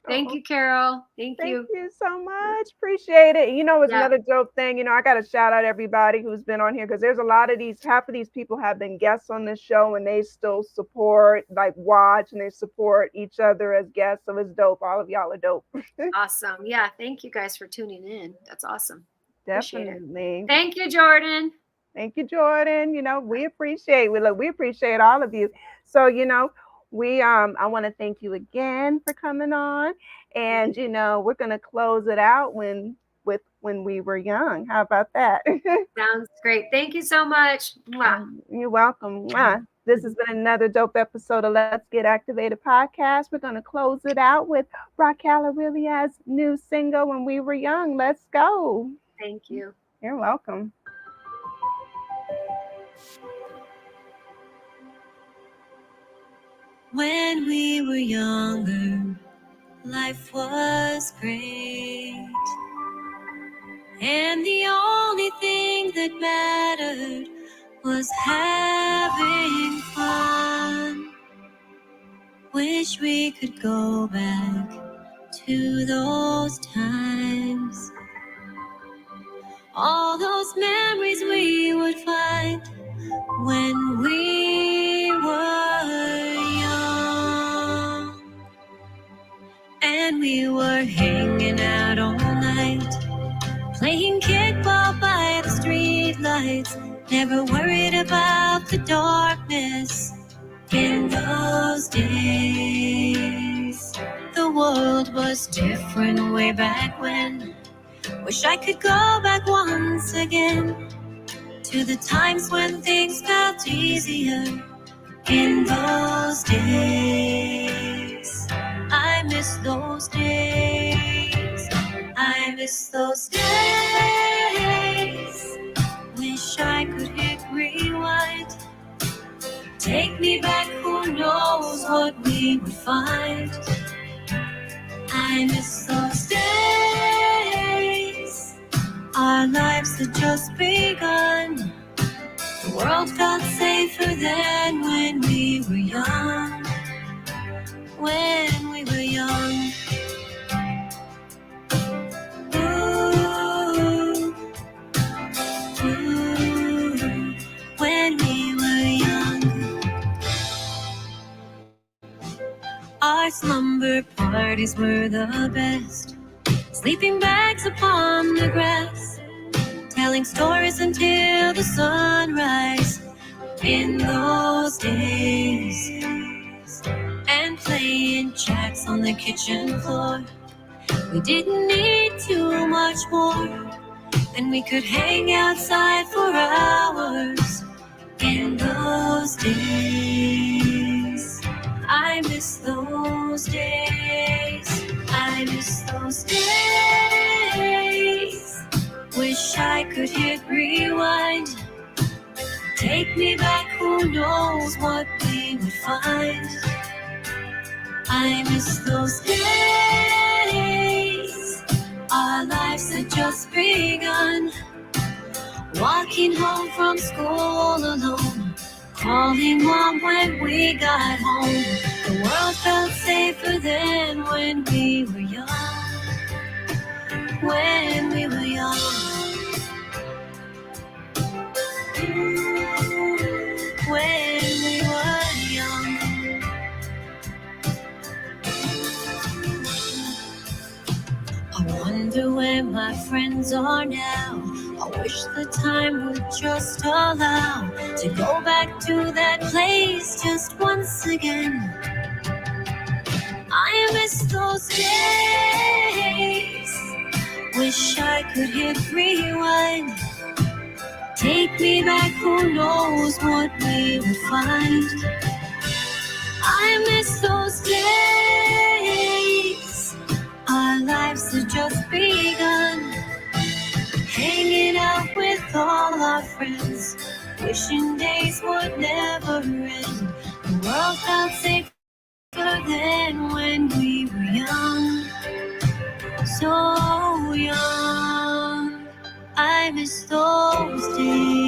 Thank you, Carol. Thank you. Thank you so much. Appreciate it. It's another dope thing. I got to shout out everybody who's been on here, because there's a lot of half of these people have been guests on this show, and they still support, watch, and they support each other as guests. So it's dope. All of y'all are dope. Awesome. Yeah. Thank you guys for tuning in. That's awesome. Definitely. Thank you, Jordan. Thank you, Jordan. We appreciate all of you. So, I want to thank you again for coming on, and we're going to close it out when we were young. How about that? Sounds great. Thank you so much. You're welcome. This has been another dope episode of Let's Get Activated podcast. We're going to close it out with RAQUEL Aurilia's new single, When We Were Young. Let's go. Thank you. You're welcome. When we were younger, life was great, and the only thing that mattered was having fun. Wish we could go back to those times, all those memories we would find when we were young. and we were hanging out all night, playing kickball by the street lights, never worried about the darkness. In those days, the world was different way back when. Wish I could go back once again to the times when things felt easier. In those days, I miss those days. I miss those days. Wish I could hit rewind. Take me back, who knows what we would find. I miss those days. Our lives had just begun. The world felt safer than when we were young. When we were young. Ooh, ooh, when we were young. Our slumber parties were the best. Sleeping bags upon the grass, telling stories until the sunrise. In those days, and playing jacks on the kitchen floor. We didn't need too much more, and we could hang outside for hours. In those days, I miss those days. I miss those days. Wish I could hit rewind. Take me back, who knows what we would find. I miss those days. Our lives had just begun. Walking home from school alone, calling mom when we got home. The world felt safer than when we were young. When we were young. When we were young. I wonder where my friends are now. I wish the time would just allow to go back to that place just once again. I miss those days. Wish I could hit rewind. Take me back, who knows what we would find. I miss those days. Our lives had just begun. Hanging out with all our friends, wishing days would never end. The world felt safer than when we were young. So young. I miss those days.